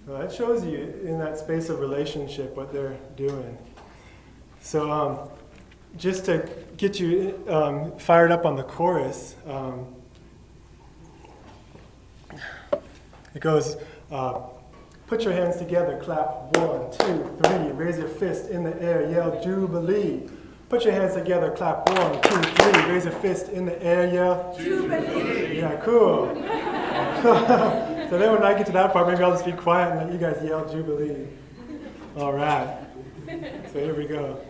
So that shows you in that space of relationship what they're doing. So just to get you fired up on the chorus, it goes, put your hands together, clap 1, 2, 3, raise your fist in the air, yell Jubilee. Put your hands together, clap 1, 2, 3, raise your fist in the air, yell Jubilee. Yeah, cool. So then when I get to that part, maybe I'll just be quiet and let you guys yell Jubilee. All right. So here we go.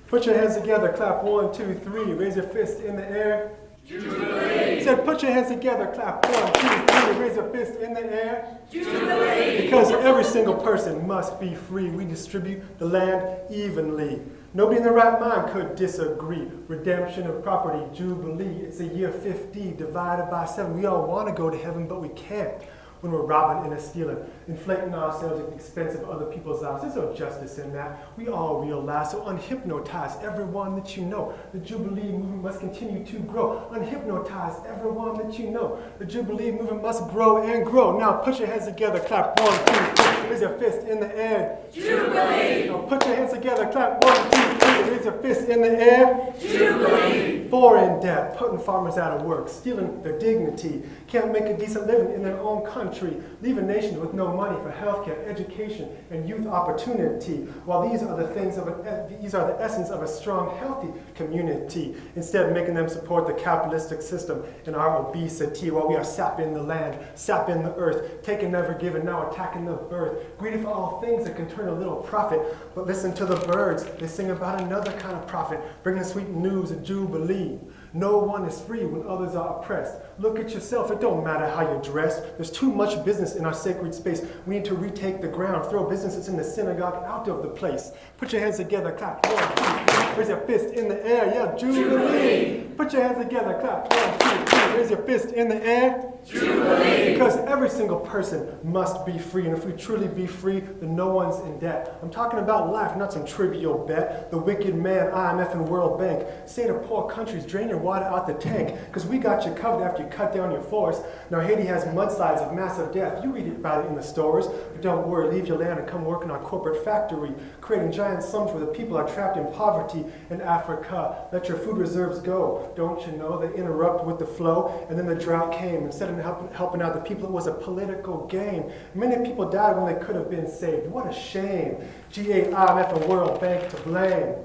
Put your hands together, clap 1, 2, 3, raise your fist in the air. Jubilee. Said, put your hands together, clap 1, 2, 3, raise your fist in the air. Jubilee. Because every single person must be free. We distribute the land evenly. Nobody in their right mind could disagree. Redemption of property, Jubilee. It's a year 50 divided by 7. We all want to go to heaven, but we can't. When we're robbing and stealing, inflating ourselves at the expense of other people's lives. There's no justice in that. We all realize, so unhypnotize everyone that you know. The Jubilee movement must continue to grow. Unhypnotize everyone that you know. The Jubilee movement must grow and grow. Now put your hands together, clap 1, 2, 3, raise your fist in the air. Jubilee! Now put your hands together, clap 1, 2, 3, raise your fist in the air. Jubilee! Foreign debt, putting farmers out of work, stealing their dignity, can't make a decent living in their own country, leaving nations with no money for healthcare, education, and youth opportunity. While these are the essence of a strong, healthy community. Instead, making them support the capitalistic system and our obesity, while we are sapping the land, sapping the earth, taking never given, now attacking the birth, greedy for all things that can turn a little profit. But listen to the birds; they sing about another kind of prophet, bringing sweet news of Jubilee. No one is free when others are oppressed. Look at yourself. It don't matter how you're dressed. There's too much business in our sacred space. We need to retake the ground. Throw businesses in the synagogue out of the place. Put your hands together. Clap 1, 2, raise your fist in the air. Yeah, Jubilee. Put your hands together. Clap 1, 2, 3, raise your fist in the air. Jubilee. Because every single person must be free. And if we truly be free, then no one's in debt. I'm talking about life, not some trivial bet. The wicked man, IMF and World Bank say to poor countries, drain your water out the tank, because we got you covered after you cut down your forest. Now Haiti has mudslides of massive death. You read about it in the stores, but don't worry, leave your land and come work in our corporate factory, creating giant slums where the people are trapped in poverty in Africa. Let your food reserves go. Don't you know they interrupt with the flow? And then the drought came. Instead of helping out the people, it was a political game. Many people died when they could have been saved. What a shame. G8, IMF, and World Bank to blame.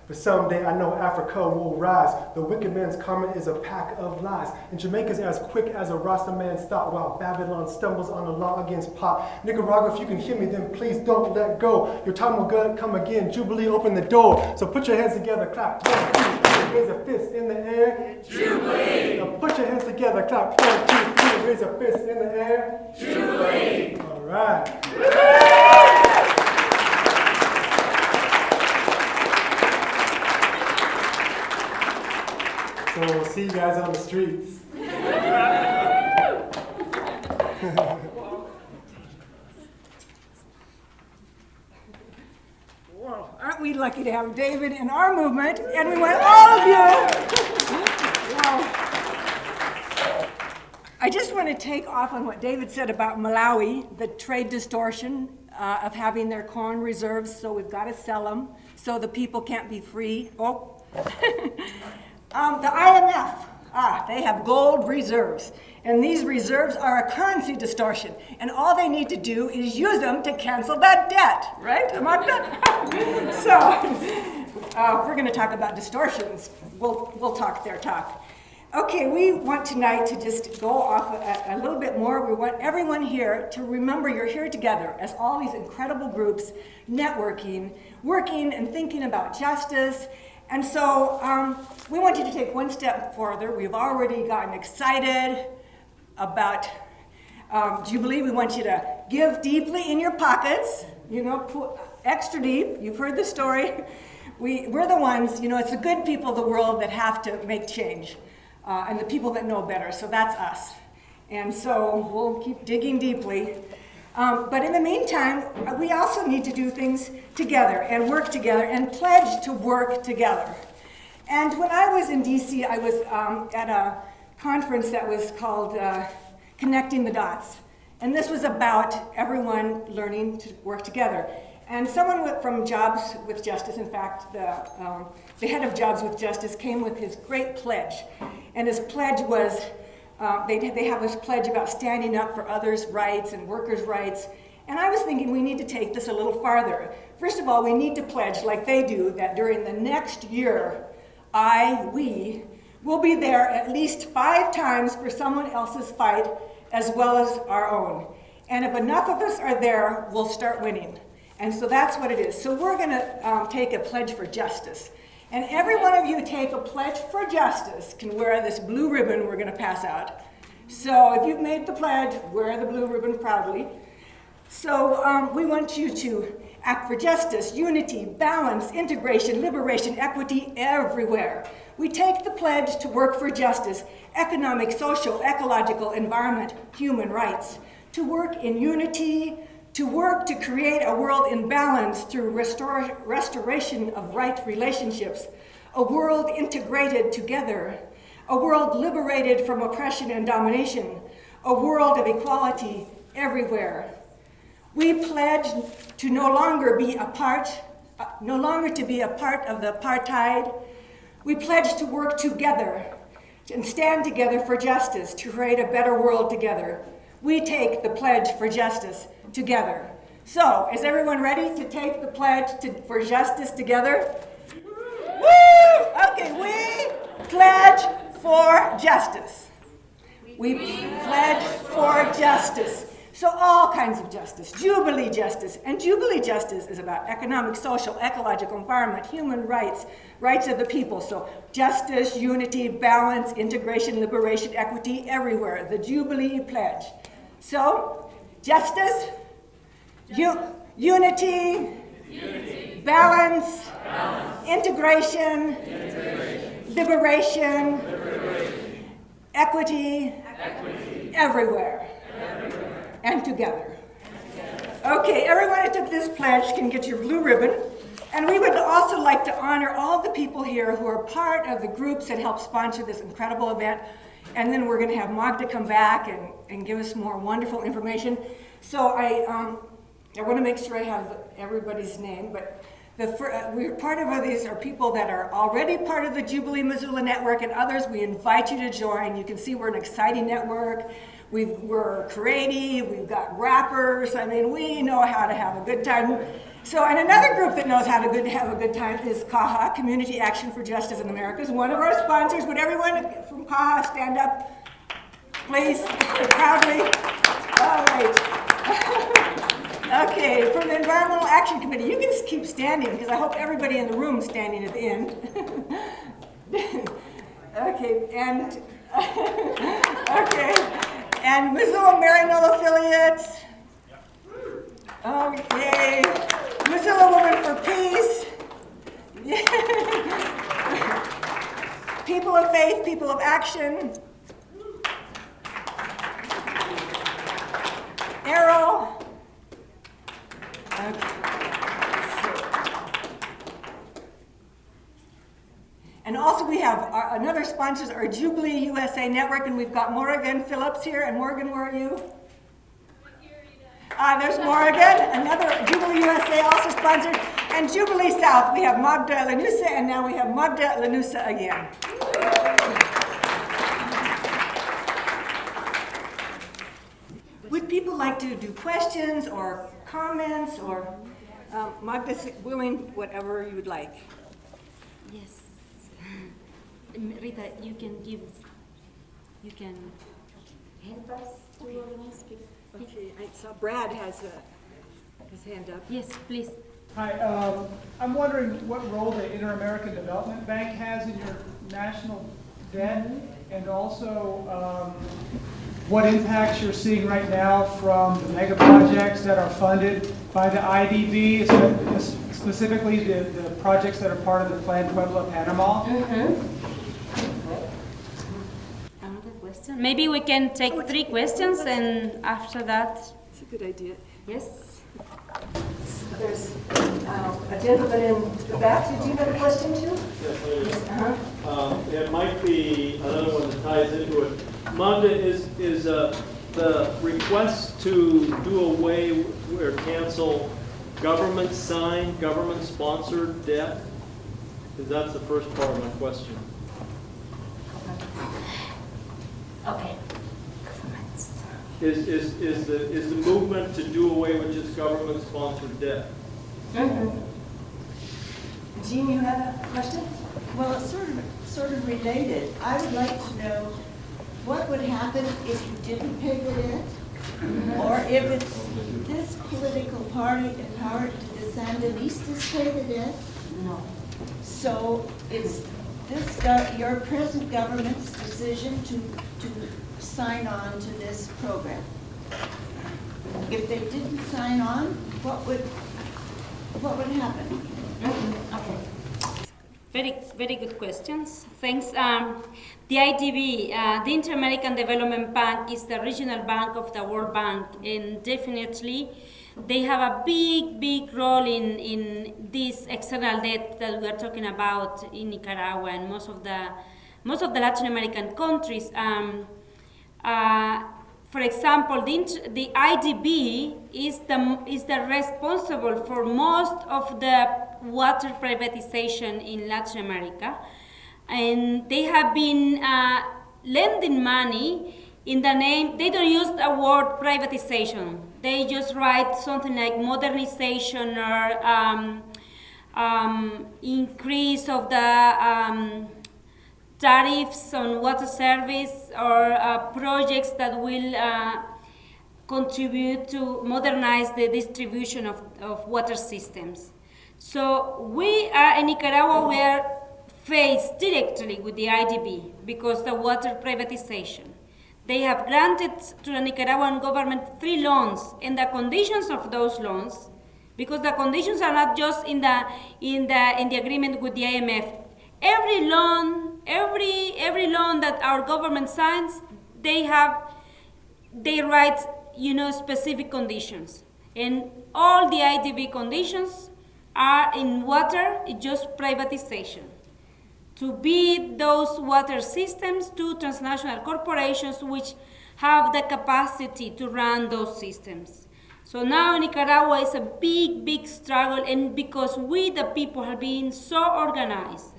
But someday I know Africa will rise. The wicked man's karma is a pack of lies. And Jamaica's as quick as a Rasta man's thought, while Babylon stumbles on the law against pot. Nicaragua, if you can hear me, then please don't let go. Your time will come again. Jubilee, open the door. So put your hands together, clap 1, 2, 3, raise a fist in the air. Jubilee. Now put your hands together, clap 1, 2, 3, raise a fist in the air. Jubilee. All right. So we'll see you guys on the streets. Well, aren't we lucky to have David in our movement? And we want all of you. Wow. I just want to take off on what David said about Malawi, the trade distortion of having their corn reserves, so we've got to sell them so the people can't be free. Oh, the IMF, they have gold reserves, and these reserves are a currency distortion, and all they need to do is use them to cancel that debt, right, Magda? So, we're going to talk about distortions. We'll talk their talk. Okay, we want tonight to just go off a little bit more. We want everyone here to remember you're here together as all these incredible groups networking, working and thinking about justice. And so we want you to take one step further. We've already gotten excited about Jubilee. We want you to give deeply in your pockets, put extra deep. You've heard the story. We're the ones, it's the good people of the world that have to make change. And the people that know better, so that's us. And so we'll keep digging deeply. But in the meantime, we also need to do things together and work together and pledge to work together. And when I was in DC, I was at a conference that was called Connecting the Dots. And this was about everyone learning to work together. And someone from Jobs with Justice, in fact, the head of Jobs with Justice came with his great pledge. And his pledge was, they have this pledge about standing up for others' rights and workers' rights. And I was thinking we need to take this a little farther. First of all, we need to pledge, like they do, that during the next year, we will be there at least 5 times for someone else's fight as well as our own. And if enough of us are there, we'll start winning. And so that's what it is. So we're going to take a pledge for justice. And every one of you take a pledge for justice can wear this blue ribbon we're going to pass out. So if you've made the pledge, wear the blue ribbon proudly. So we want you to act for justice, unity, balance, integration, liberation, equity everywhere. We take the pledge to work for justice, economic, social, ecological, environment, human rights, to work in unity, to work to create a world in balance through restoration of right relationships, a world integrated together, a world liberated from oppression and domination, a world of equality everywhere. We pledge to no longer to be a part of the apartheid. We pledge to work together and stand together for justice, to create a better world together. We take the pledge for justice together. So, is everyone ready to take the pledge for justice together? Woo! Okay, we pledge for justice. We pledge for justice. So all kinds of justice, Jubilee justice. And Jubilee justice is about economic, social, ecological, environment, human rights, rights of the people. So justice, unity, balance, integration, liberation, equity, everywhere. The Jubilee pledge. So, justice, unity, balance, integration, liberation, equity, everywhere. And together. Okay, everyone who took this pledge can get your blue ribbon. And we would also like to honor all the people here who are part of the groups that help sponsor this incredible event. And then we're going to have Magda come back and give us more wonderful information. So I want to make sure I have everybody's name, but we're part of these are people that are already part of the Jubilee Missoula Network, and others we invite you to join. You can see we're an exciting network. We're creative, we've got rappers. I mean, we know how to have a good time. So, and another group that knows how to have a good time is CAHA, Community Action for Justice in the Americas, one of our sponsors. Would everyone from CAHA stand up, please, proudly? All right. Okay, from the Environmental Action Committee, you can keep standing because I hope everybody in the room is standing at the end. Okay, and okay. And Missoula Marymount affiliates. Oh, yay. Missoula Women for Peace. People of Faith, People of Action. Arrow. Okay. And also we have another other sponsors are Jubilee USA Network, and we've got Morgan Phillips here. And Morgan, where are you? There's Morgan, another Jubilee USA also sponsored. And Jubilee South, we have Magda Lanuza, and now we have Magda Lanuza again. Would people like to do questions or comments, or Magda's willing, whatever you would like. Yes. Rita, you can help us to organize. Okay, I saw Brad has his hand up. Yes, please. Hi, I'm wondering what role the Inter-American Development Bank has in your national debt, and also what impacts you're seeing right now from the mega projects that are funded by the IDB, specifically the projects that are part of the Plan Puebla Panama. Another question? Maybe we can take 3 questions, and after that. It's a good idea. Yes. There's a gentleman in the back. Did you have a question too? Yes, it might be another one that ties into it. Magda, is the request to do away or cancel government-signed, government-sponsored debt? Because that's the first part of my question. Okay. Is the movement to do away with just government-sponsored debt? Jean, you have a question? Well, it's sort of related. I would like to know what would happen if you didn't pay the debt, or if it's this political party in power, did the Sandinistas pay the debt? No. So it's your present government's decision to sign on to this program. If they didn't sign on, what would happen? Okay. Very good questions. Thanks. The IDB, the Inter-American Development Bank, is the regional bank of the World Bank, and definitely they have a big role in this external debt that we are talking about in Nicaragua and most of the Latin American countries. For example, the IDB is the responsible for most of the water privatization in Latin America, and they have been lending money in the name. They don't use the word privatization. They just write something like modernization or increase of the tariffs on water service, or projects that will contribute to modernize the distribution of water systems. So we are in Nicaragua, we are faced directly with the IDB because the water privatization. They have granted to the Nicaraguan government 3 loans, and the conditions of those loans, because the conditions are not just in the agreement with the IMF. Every loan that our government signs, they write, specific conditions, and all the IDB conditions are in water. It's just privatization, to bid those water systems to transnational corporations which have the capacity to run those systems. So now Nicaragua is a big struggle, and because we, the people, have been so organized,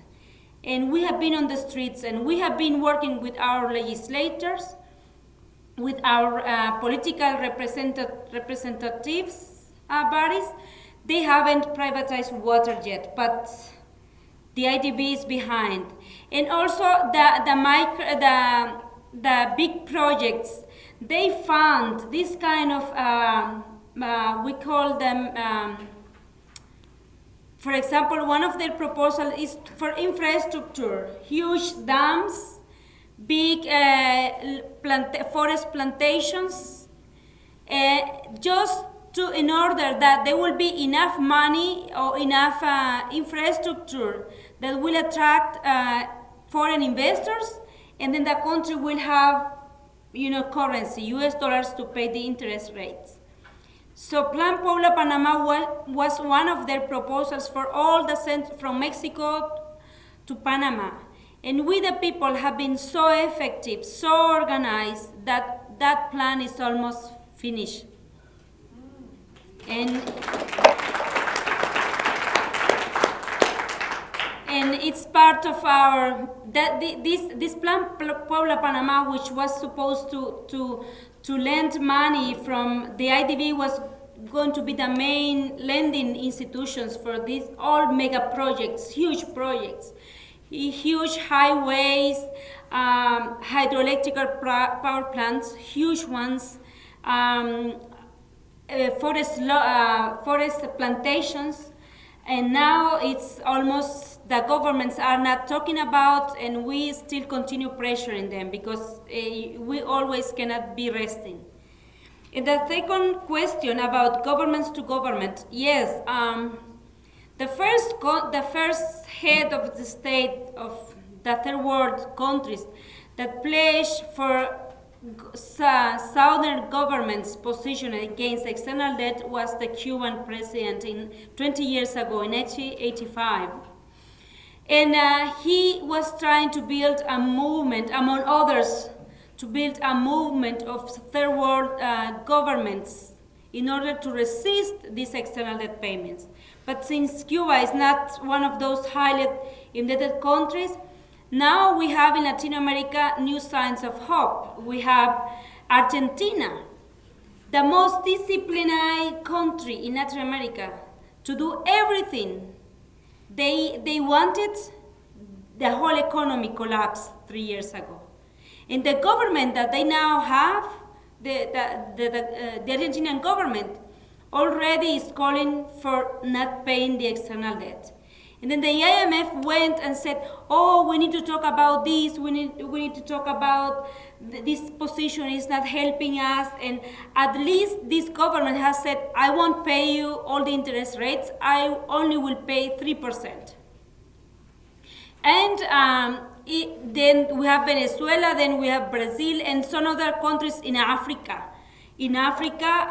and we have been on the streets, and we have been working with our legislators, with our political representatives bodies. They haven't privatized water yet, but the IDB is behind. And also the big projects, they fund this kind of, we call them, for example, one of their proposals is for infrastructure, huge dams, big forest plantations, just in order that there will be enough money or enough infrastructure that will attract foreign investors, and then the country will have, currency, US dollars, to pay the interest rates. So Plan Puebla Panama was one of their proposals for all the from Mexico to Panama. And we, the people, have been so effective, so organized, that that plan is almost finished. And it's part of our, this plan Puebla Panama, which was supposed to lend money from the IDB, was going to be the main lending institutions for these all mega projects, huge projects, huge highways, hydroelectric power plants, huge ones, forest plantations, and now it's almost the governments are not talking about, and we still continue pressuring them because we always cannot be resting. And the second question about governments to government, yes, the first head of the state of the third world countries that pledged for southern government's position against external debt was the Cuban president 20 years ago, in 1985. And he was trying to build a movement, among others, to build a movement of third world governments in order to resist these external debt payments. But since Cuba is not one of those highly indebted countries, now we have in Latin America new signs of hope. We have Argentina, the most disciplined country in Latin America, to do everything. They wanted the whole economy collapse 3 years ago. And the government that they now have, the Argentinian government, already is calling for not paying the external debt. And then the IMF went and said, oh, we need to talk about this, we need to talk about this position is not helping us, and at least this government has said, I won't pay you all the interest rates, I only will pay 3%. And then we have Venezuela, then we have Brazil, and some other countries in Africa. In Africa,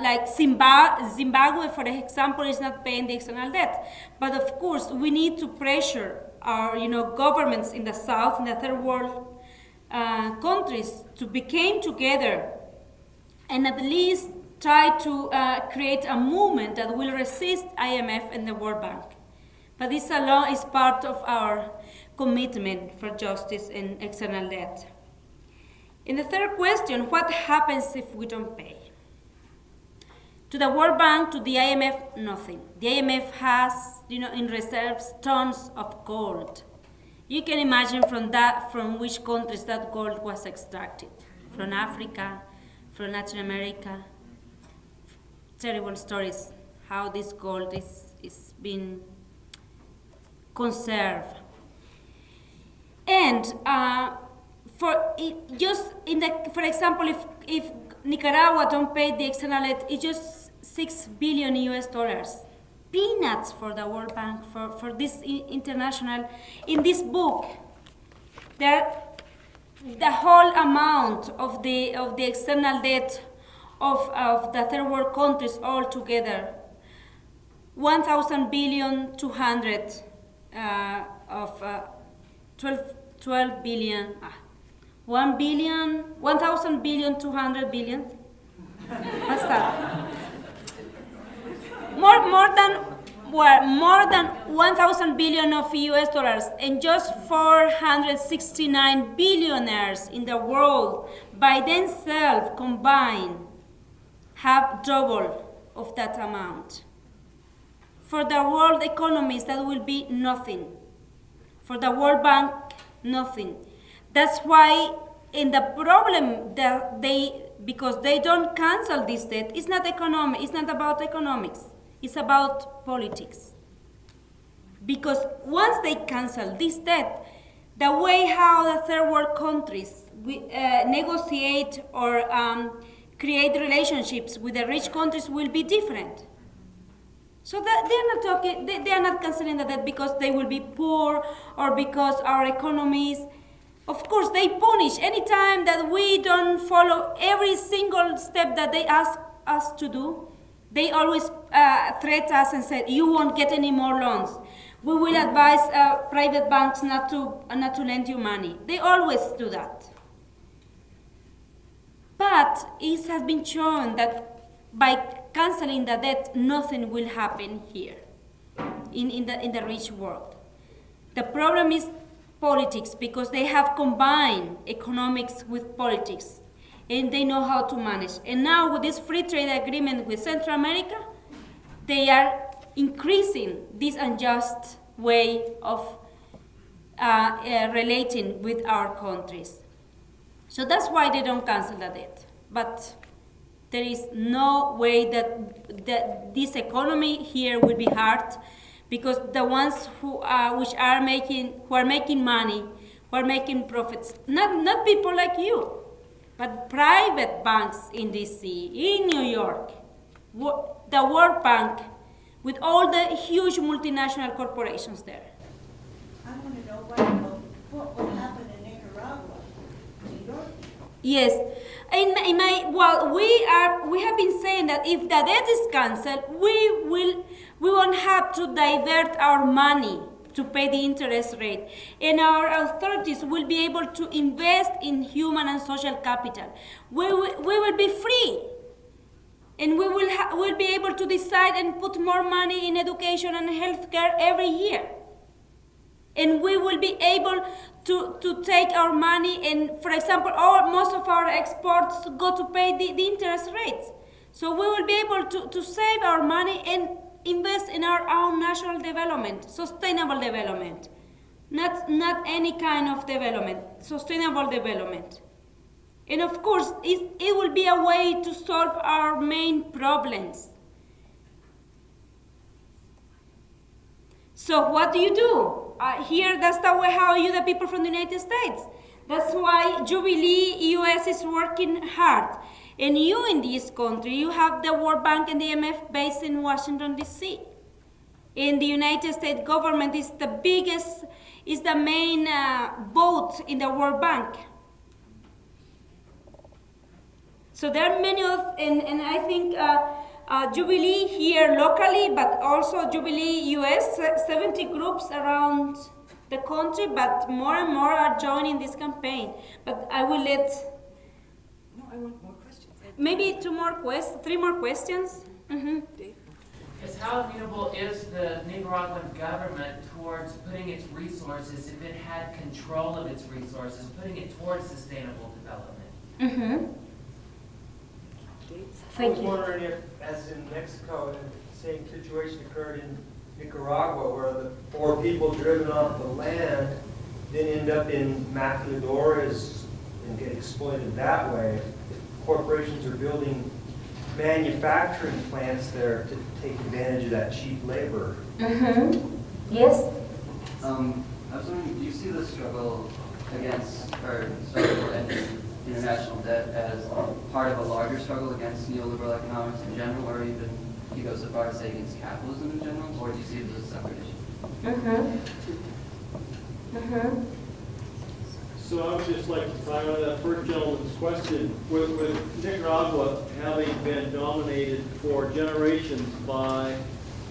like Zimbabwe, for example, is not paying the external debt. But of course, we need to pressure our governments in the South, in the third world countries, to become together and at least try to create a movement that will resist IMF and the World Bank. But this alone is part of our commitment for justice and external debt. In the third question, what happens if we don't pay? To the World Bank, to the IMF, nothing. The IMF has, in reserves, tons of gold. You can imagine from which countries that gold was extracted. From Africa, from Latin America. Terrible stories, how this gold is being conserved. And for example, if Nicaragua don't pay the external debt, it's just $6 billion US. Peanuts for the World Bank, for this international. In this book, the whole amount of the external debt of the third world countries all together, 1,000 billion 200 of 12 billion. 1,000 billion 200 billion. What's that? More than 1,000 billion of US dollars, and just 469 billionaires in the world by themselves combined have double of that amount. For the world economies, that will be nothing. For the World Bank, nothing. That's why in the problem that because they don't cancel this debt, it's not about economics, it's about politics. Because once they cancel this debt, the way how the third world countries negotiate or create relationships with the rich countries will be different. So they are not canceling the debt because they will be poor or because our economies. Of course, they punish any time that we don't follow every single step that they ask us to do. They always threat us and say, you won't get any more loans. we will advise private banks not to lend you money. They always do that. But it has been shown that by canceling the debt, nothing will happen here in the rich world. The problem is politics, because they have combined economics with politics, and they know how to manage. And now with this free trade agreement with Central America, they are increasing this unjust way of relating with our countries. So that's why they don't cancel the debt. But there is no way that this economy here will be hard, because the ones who are making money, who are making profits, not people like you, but private banks in DC, in New York, the World Bank, with all the huge multinational corporations there. I want to know what will happen in Nicaragua, New York. Yes, we have been saying that if the debt is cancelled, we won't have to divert our money to pay the interest rate, and our authorities will be able to invest in human and social capital. We will be free, and we'll be able to decide and put more money in education and healthcare every year. And we will be able to take our money, and for example, most of our exports go to pay the interest rates. So we will be able to save our money and invest in our own national development, sustainable development. Not any kind of development, sustainable development. And of course, it will be a way to solve our main problems. So what do? Here, that's the way how you, the people from the United States. That's why Jubilee US is working hard. And you in this country, you have the World Bank and the IMF based in Washington, D.C. And the United States government is the biggest, is the main boat in the World Bank. So there are many and I think Jubilee here locally, but also Jubilee US, 70 groups around the country, but more and more are joining this campaign. But I will let... No, I want more questions. Maybe three more questions. Mm-hmm. Yes, how amenable is the Nicaraguan government towards putting its resources, if it had control of its resources, putting it towards sustainable development? Mm-hmm. I was wondering if, as in Mexico, the same situation occurred in Nicaragua, where the poor people driven off the land then end up in maquiladoras and get exploited that way. If corporations are building manufacturing plants there to take advantage of that cheap labor. Mm-hmm. Yes? I was wondering, do you see the struggle against, or struggle against international debt as part of a larger struggle against neoliberal economics in general, or even you go so far as say against capitalism in general, or do you see it as a separate issue? Mm-hmm. Mm-hmm. So I would just like to tie on that first gentleman's question. With Nicaragua having been dominated for generations by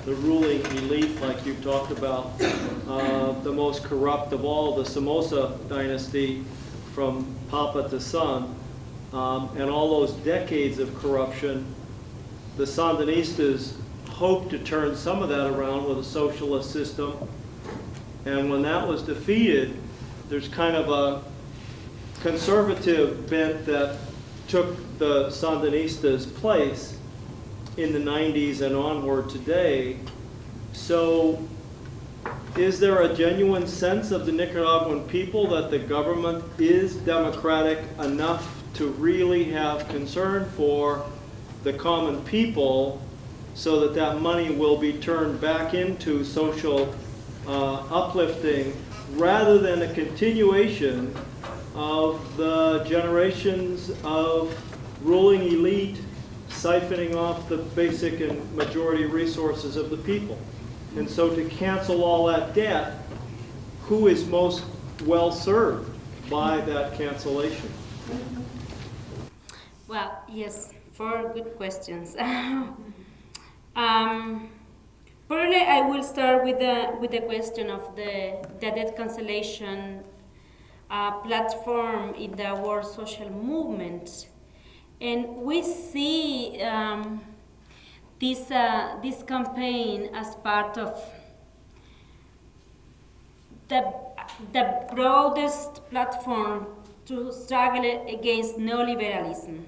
the ruling elite, like you talked about, the most corrupt of all, the Somoza dynasty, from Papa to son, and all those decades of corruption, the Sandinistas hoped to turn some of that around with a socialist system. And when that was defeated, there's kind of a conservative bent that took the Sandinistas' place in the 90s and onward today. So is there a genuine sense of the Nicaraguan people that the government is democratic enough to really have concern for the common people so that that money will be turned back into social uplifting rather than a continuation of the generations of ruling elite siphoning off the basic and majority resources of the people? And so to cancel all that debt, who is most well served by that cancellation? Well, yes, 4 good questions. Probably I will start with the question of the debt cancellation platform in the world social movement, and we see this campaign as part of the broadest platform to struggle against neoliberalism.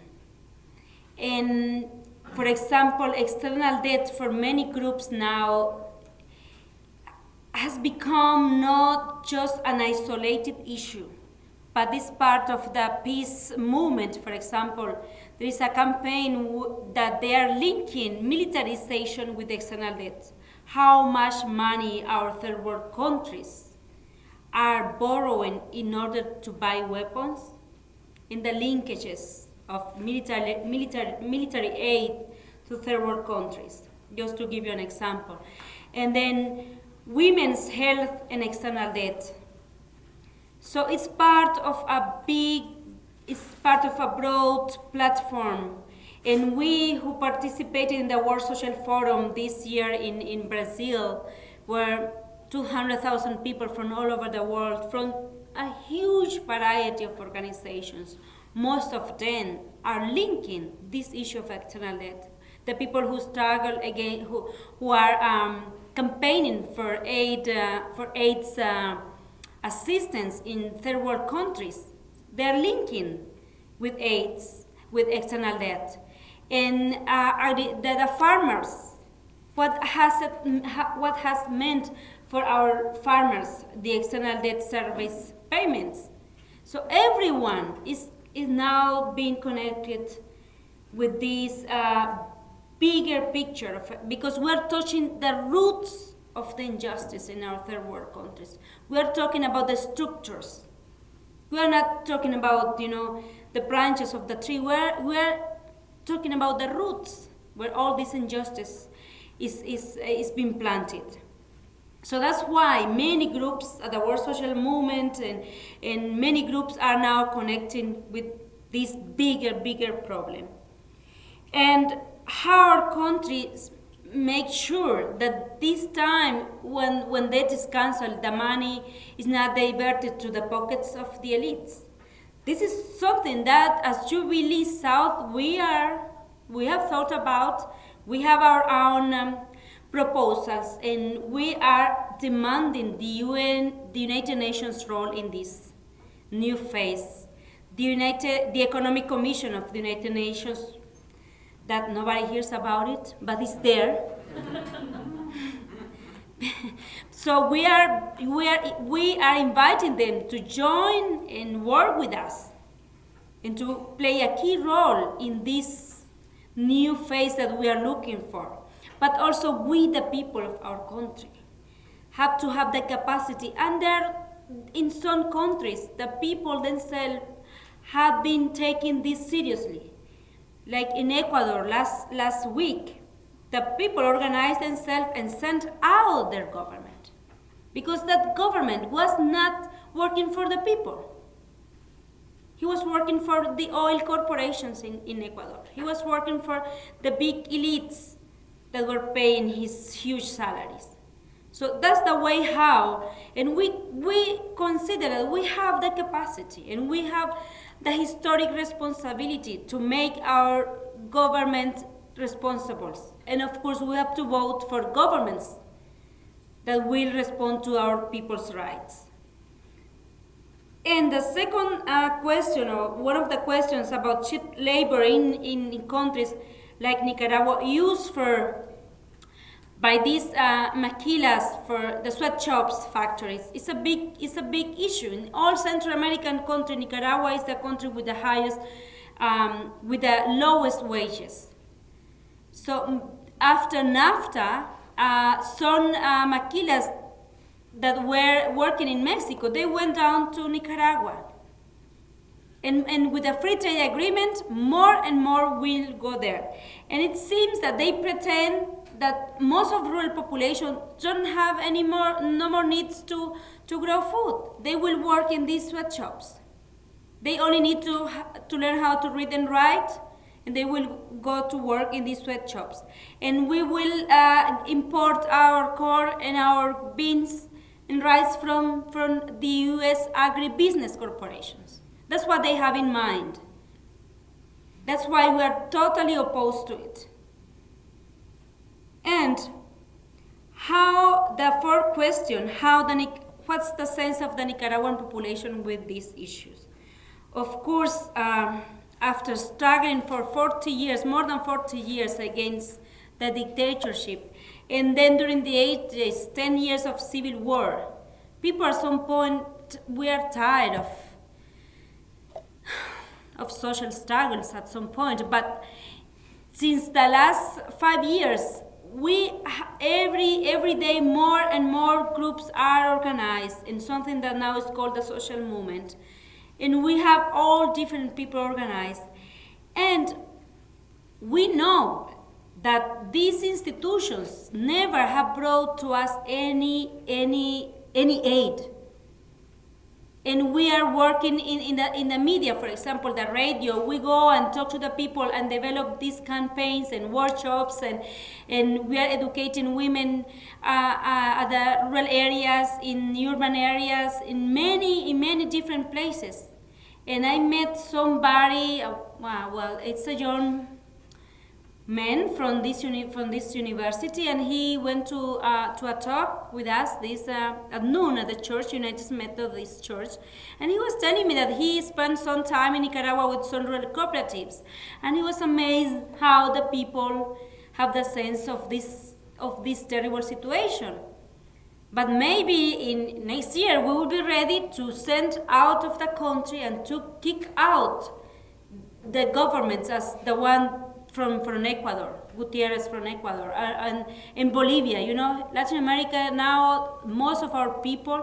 And for example, external debt for many groups now has become not just an isolated issue, but is part of the peace movement. For example, there is a campaign that they are linking militarization with external debt. How much money our third world countries are borrowing in order to buy weapons, in the linkages of military aid to third world countries, just to give you an example. And then women's health and external debt. So it's part of a broad platform. And we who participated in the World Social Forum this year in Brazil were 200,000 people from all over the world, from a huge variety of organizations. Most of them are linking this issue of external debt. The people who struggle again, who are campaigning for AIDS assistance in third world countries, they're linking with AIDS, with external debt. And the farmers, what has meant for our farmers the external debt service payments. So everyone is now being connected with this bigger picture of it, because we're touching the roots of the injustice in our third world countries. We're talking about the structures. We're not talking about the branches of the tree. We're talking about the roots where all this injustice is being planted. So that's why many groups at the World Social Movement and many groups are now connecting with this bigger problem. And how our countries make sure that this time when debt is cancelled, the money is not diverted to the pockets of the elites. This is something that as Jubilee South we have thought about. We have our own proposals, and we are demanding the United Nations role in this new phase. The Economic Commission of the United Nations, that nobody hears about it, but it's there. So we are inviting them to join and work with us, and to play a key role in this new phase that we are looking for. But also we, the people of our country, have to have the capacity. And in some countries, the people themselves have been taking this seriously. Like in Ecuador last week, the people organized themselves and sent out their government, because that government was not working for the people. He was working for the oil corporations in Ecuador. He was working for the big elites that were paying his huge salaries. So that's the way how, and we consider that we have the capacity and we have the historic responsibility to make our government responsible. And of course we have to vote for governments that will respond to our people's rights. And the second question, or one of the questions about cheap labor in countries like Nicaragua, used by these maquilas for the sweatshops factories, it's a big issue. In all Central American countries, Nicaragua is the country with the highest, with the lowest wages. So after NAFTA, some maquilas that were working in Mexico, they went down to Nicaragua. And with the free trade agreement, more and more will go there. And it seems that they pretend that most of rural population don't have no more needs to grow food. They will work in these sweatshops. They only need to learn how to read and write and they will go to work in these sweatshops. And we will import our corn and our beans and rice from the U.S. agribusiness corporations. That's what they have in mind. That's why we are totally opposed to it. And how the fourth question, what's the sense of the Nicaraguan population with these issues? Of course, after struggling for 40 years, more than 40 years against the dictatorship, and then during the 80s, 10 years of civil war, people at some point, we are tired of social struggles at some point. But since the last 5 years, every day more and more groups are organized in something that now is called the social movement. And we have all different people organized. And we know that these institutions never have brought to us any aid. And we are working in the media, for example, the radio. We go and talk to the people and develop these campaigns and workshops, and we are educating women at the rural areas, in urban areas, in many different places. And I met somebody, it's a young man from this university, and he went to a talk with us at noon at the church, United Methodist Church, and he was telling me that he spent some time in Nicaragua with some rural cooperatives, and he was amazed how the people have the sense of this terrible situation. But maybe in next year we will be ready to send out of the country and to kick out the governments, as the one from Ecuador, Gutierrez from Ecuador, and in Bolivia. Latin America now, most of our people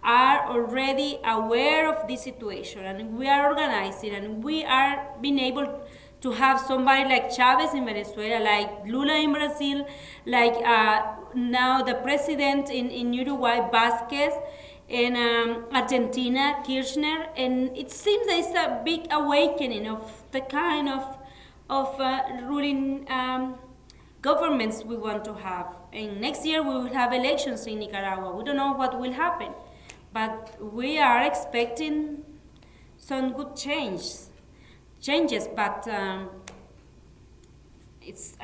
are already aware of this situation, and we are organizing, and we are being able to have somebody like Chavez in Venezuela, like Lula in Brazil, like now the president in Uruguay, Vasquez, in Argentina, Kirchner, and it seems that it's a big awakening of the kind of ruling governments we want to have. And next year we will have elections in Nicaragua. We don't know what will happen, but we are expecting some good changes. But it's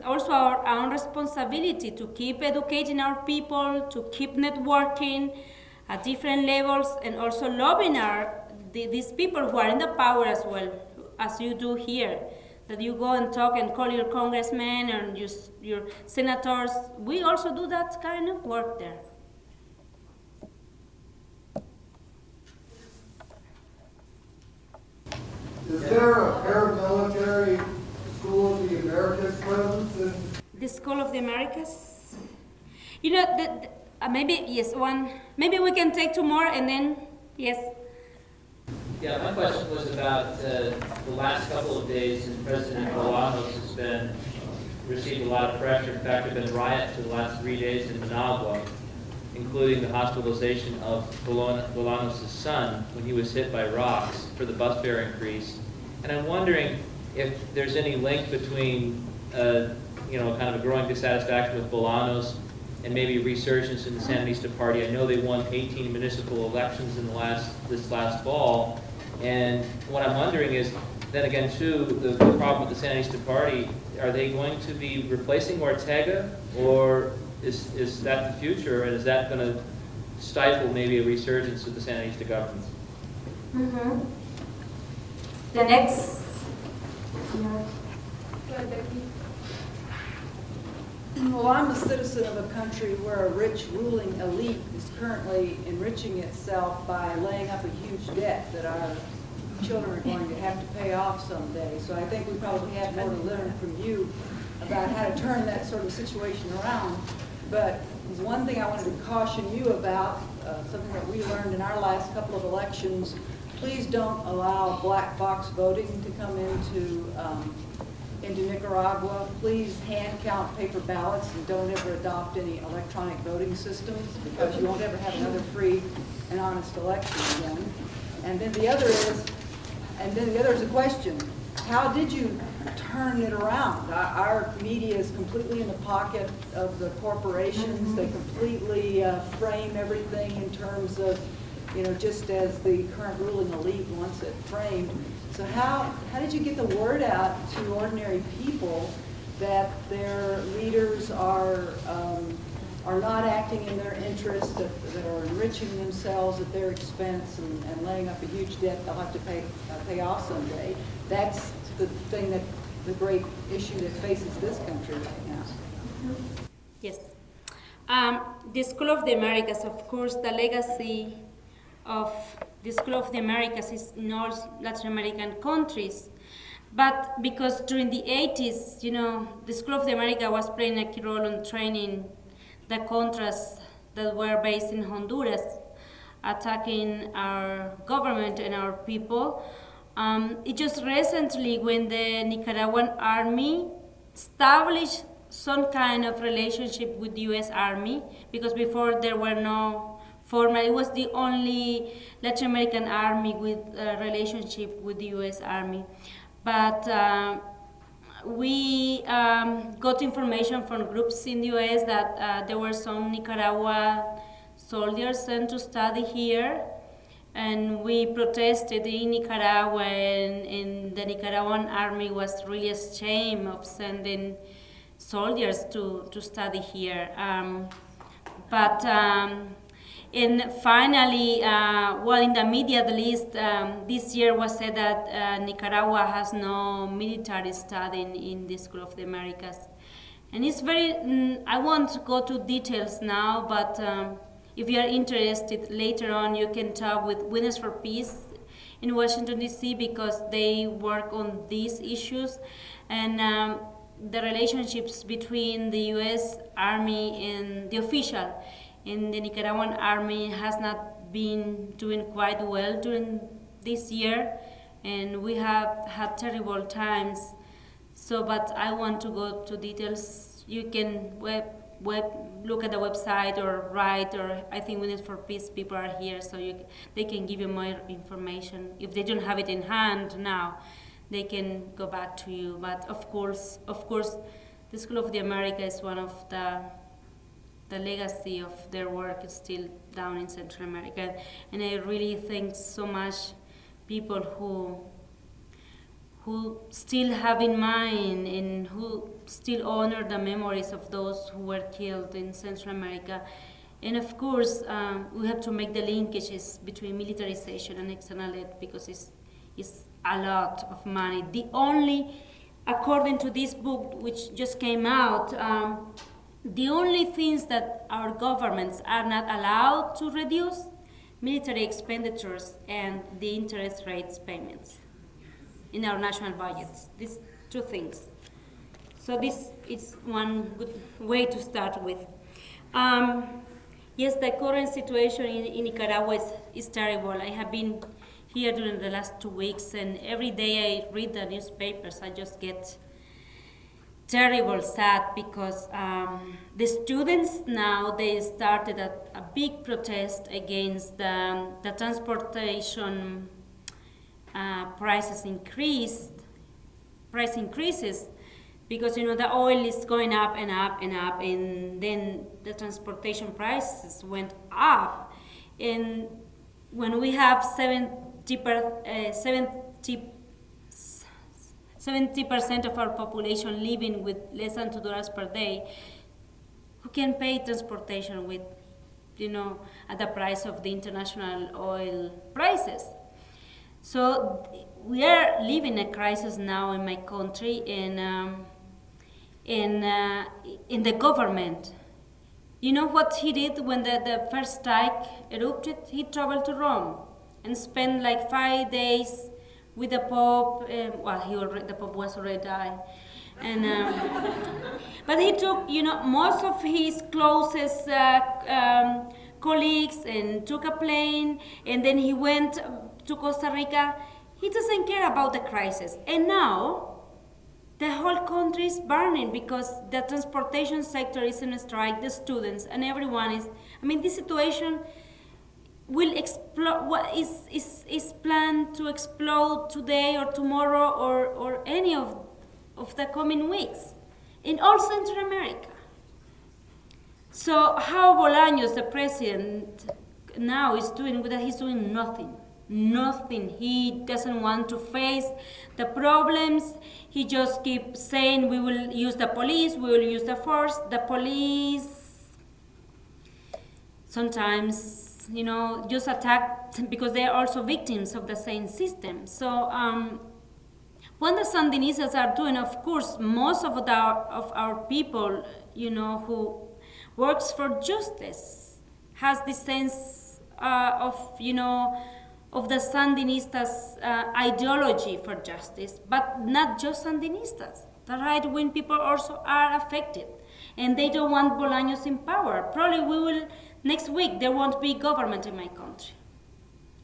also our own responsibility to keep educating our people, to keep networking at different levels, and also lobbying these people who are in the power as well, as you do here. That you go and talk and call your congressmen and your senators. We also do that kind of work there. Is there a paramilitary School of the Americas presence? The School of the Americas? Maybe, yes, one. Maybe we can take two more and then, yes. Yeah, my question was about the last couple of days since President Bolaños has received a lot of pressure. In fact, there have been riots for the last 3 days in Managua, including the hospitalization of Bolaños' son when he was hit by rocks for the bus fare increase. And I'm wondering if there's any link between, kind of a growing dissatisfaction with Bolaños and maybe a resurgence in the Sandinista Party. I know they won 18 municipal elections in this last fall. And what I'm wondering is, then again, too, the problem with the Sandinista Party, are they going to be replacing Ortega, or is that the future, and is that going to stifle maybe a resurgence of the Sandinista government? Mm-hmm. The next. Well, I'm a citizen of a country where a rich ruling elite is currently enriching itself by laying up a huge debt that our children are going to have to pay off someday. So I think we probably have more to learn from you about how to turn that sort of situation around. But one thing I wanted to caution you about, something that we learned in our last couple of elections, please don't allow black box voting to come into Nicaragua. Please hand count paper ballots and don't ever adopt any electronic voting systems, because you won't ever have another free and honest election again. And then the other is a question. How did you turn it around. Our media is completely in the pocket of the corporations. They completely frame everything in terms of, just as the current ruling elite wants it framed. So how did you get the word out to ordinary people that their leaders are not acting in their interest, that are enriching themselves at their expense and laying up a huge debt they'll have to pay off someday? That's the thing the great issue that faces this country right now. Yes. The School of the Americas, of course, the legacy of the School of the Americas is in all Latin American countries. But because during the 80s, the School of the Americas was playing a key role in training the Contras that were based in Honduras, attacking our government and our people. It just recently when the Nicaraguan army established some kind of relationship with the U.S. Army, because before there were no formal, it was the only Latin American army with a relationship with the U.S. Army. But we got information from groups in the U.S. that there were some Nicaragua soldiers sent to study here, and we protested in Nicaragua, and the Nicaraguan army was really ashamed of sending soldiers to study here. And finally, in the media at least, this year was said that Nicaragua has no military studying in the School of the Americas. And it's very, I won't go to details now, but if you are interested later on, you can talk with Winners for Peace in Washington, D.C., because they work on these issues. And the relationships between the U.S. Army and the official in the Nicaraguan army has not been doing quite well during this year, and we have had terrible times. So, but I want to go to details. You can look at the website or write, or I think Winners for Peace people are here, so they can give you more information. If they don't have it in hand now, they can go back to you. But of course, the School of the Americas is one of the legacy of their work is still down in Central America. And I really thank so much people who still have in mind and who still honor the memories of those who were killed in Central America. And of course, we have to make the linkages between militarization and external aid, because it's a lot of money. According to this book, which just came out, the only things that our governments are not allowed to reduce, military expenditures and the interest rates payments in our national budgets. These two things. So this is one good way to start with. Yes, the current situation in Nicaragua is terrible. I have been here during the last 2 weeks, and every day I read the newspapers, I just get terrible sad, because the students now, they started a big protest against the transportation price increases, because the oil is going up and up and up, and then the transportation prices went up. And when we have 70% of our population living with less than $2 per day, who can pay transportation with, at the price of the international oil prices? So we are living a crisis now in my country, and in the government. You know what he did when the first strike erupted? He traveled to Rome and spent like 5 days with the Pope. The Pope was already died, and but he took most of his closest colleagues and took a plane, and then he went to Costa Rica. He doesn't care about the crisis, and now the whole country is burning because the transportation sector is in a strike, the students and everyone is. This situation will explode. What is planned to explode today or tomorrow or any of of the coming weeks in all Central America. So how Bolaños, the president, now is doing with that? He's doing nothing. Nothing. He doesn't want to face the problems. He just keeps saying we will use the police, we will use the force. The police sometimes, just attack because they are also victims of the same system. So what the Sandinistas are doing, of course, most of our people, who works for justice, has this sense of the Sandinistas' ideology for justice, but not just Sandinistas. The right-wing people also are affected, and they don't want Bolaños in power. Probably next week there won't be government in my country.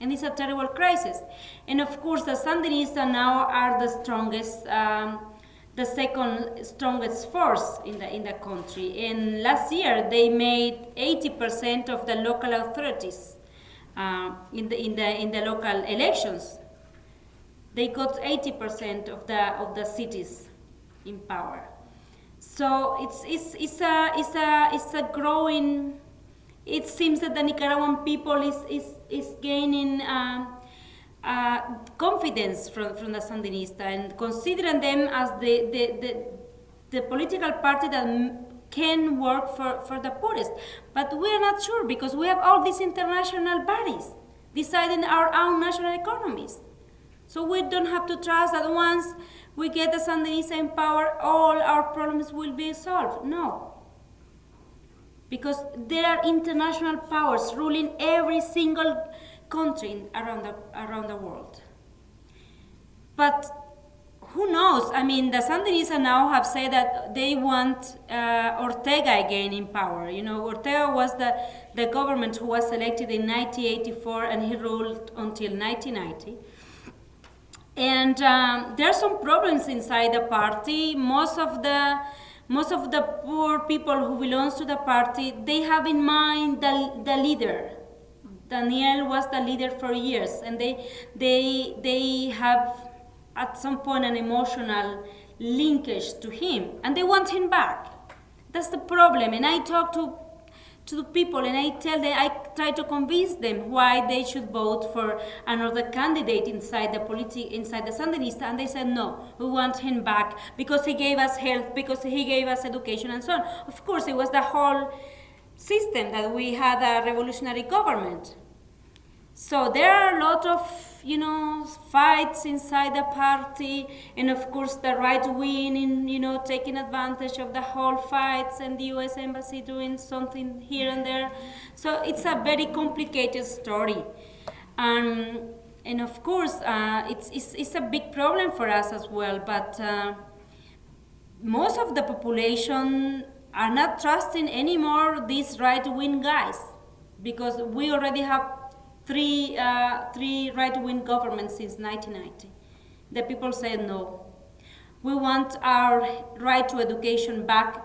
And it's a terrible crisis. And of course the Sandinistas now are the strongest, the second strongest force in the country. And last year they made 80% of the local authorities in the local elections. They got 80% of the cities in power. So it's a growing. It seems that the Nicaraguan people is gaining confidence from the Sandinista and considering them as the political party that can work for the poorest. But we are not sure because we have all these international bodies deciding our own national economies. So we don't have to trust that once we get the Sandinista in power, all our problems will be solved. No. Because there are international powers ruling every single country around the world. But who knows? I mean, the Sandinistas now have said that they want Ortega again in power. Ortega was the government who was elected in 1984 and he ruled until 1990. And there are some problems inside the party. Most of the poor people who belongs to the party, they have in mind the leader. Daniel was the leader for years, and they have at some point an emotional linkage to him, and they want him back. That's the problem. And I talk to the people, and I try to convince them why they should vote for another candidate inside the Sandinista, and they said no, we want him back because he gave us health, because he gave us education, and so on. Of course, it was the whole system that we had a revolutionary government. So there are a lot of fights inside the party, and of course the right wing in taking advantage of the whole fights, and the U.S. Embassy doing something here and there. So it's a very complicated story, and of course it's a big problem for us as well. But most of the population are not trusting anymore these right wing guys, because we already have three right-wing governments since 1990. The people said no. We want our right to education back.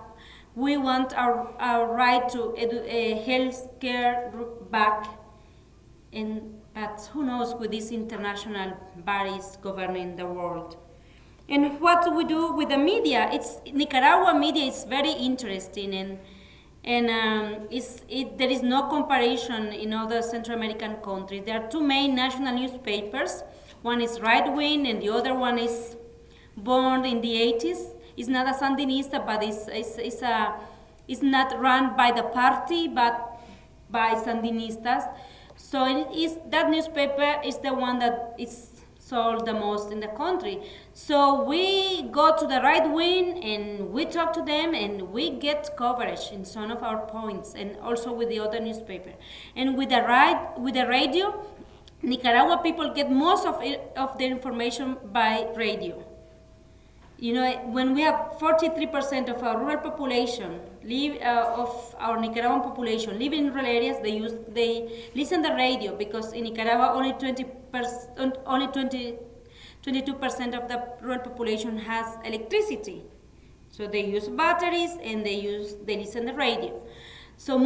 We want our right to health care back. But who knows with these international bodies governing the world. And what do we do with the media? Nicaragua media is very interesting, and there is no comparison in other Central American countries. There are two main national newspapers. One is right-wing and the other one is born in the 80s. It's not a Sandinista, but it's not run by the party, but by Sandinistas. So that newspaper is the one that is sold the most in the country. So we go to the right wing and we talk to them and we get coverage in some of our points, and also with the other newspaper. And with the radio, Nicaragua people get most of their information by radio. When we have 43% of our rural population of our Nicaraguan population living in rural areas, they listen to the radio, because in Nicaragua only 22% of the rural population has electricity. So they use batteries and they listen to the radio. So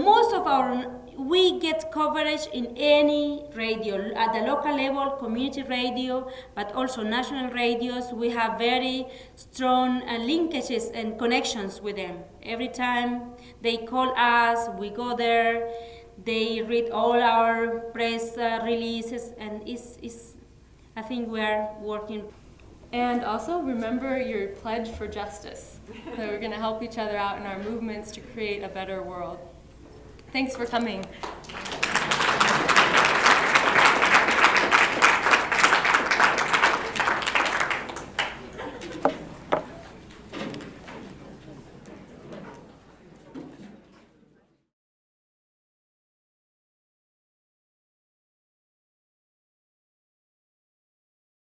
we get coverage in any radio, at the local level, community radio, but also national radios. We have very strong linkages and connections with them. Every time they call us, we go there, they read all our press releases, and I think we are working. And also remember your pledge for justice, that we're going to help each other out in our movements to create a better world. Thanks for coming.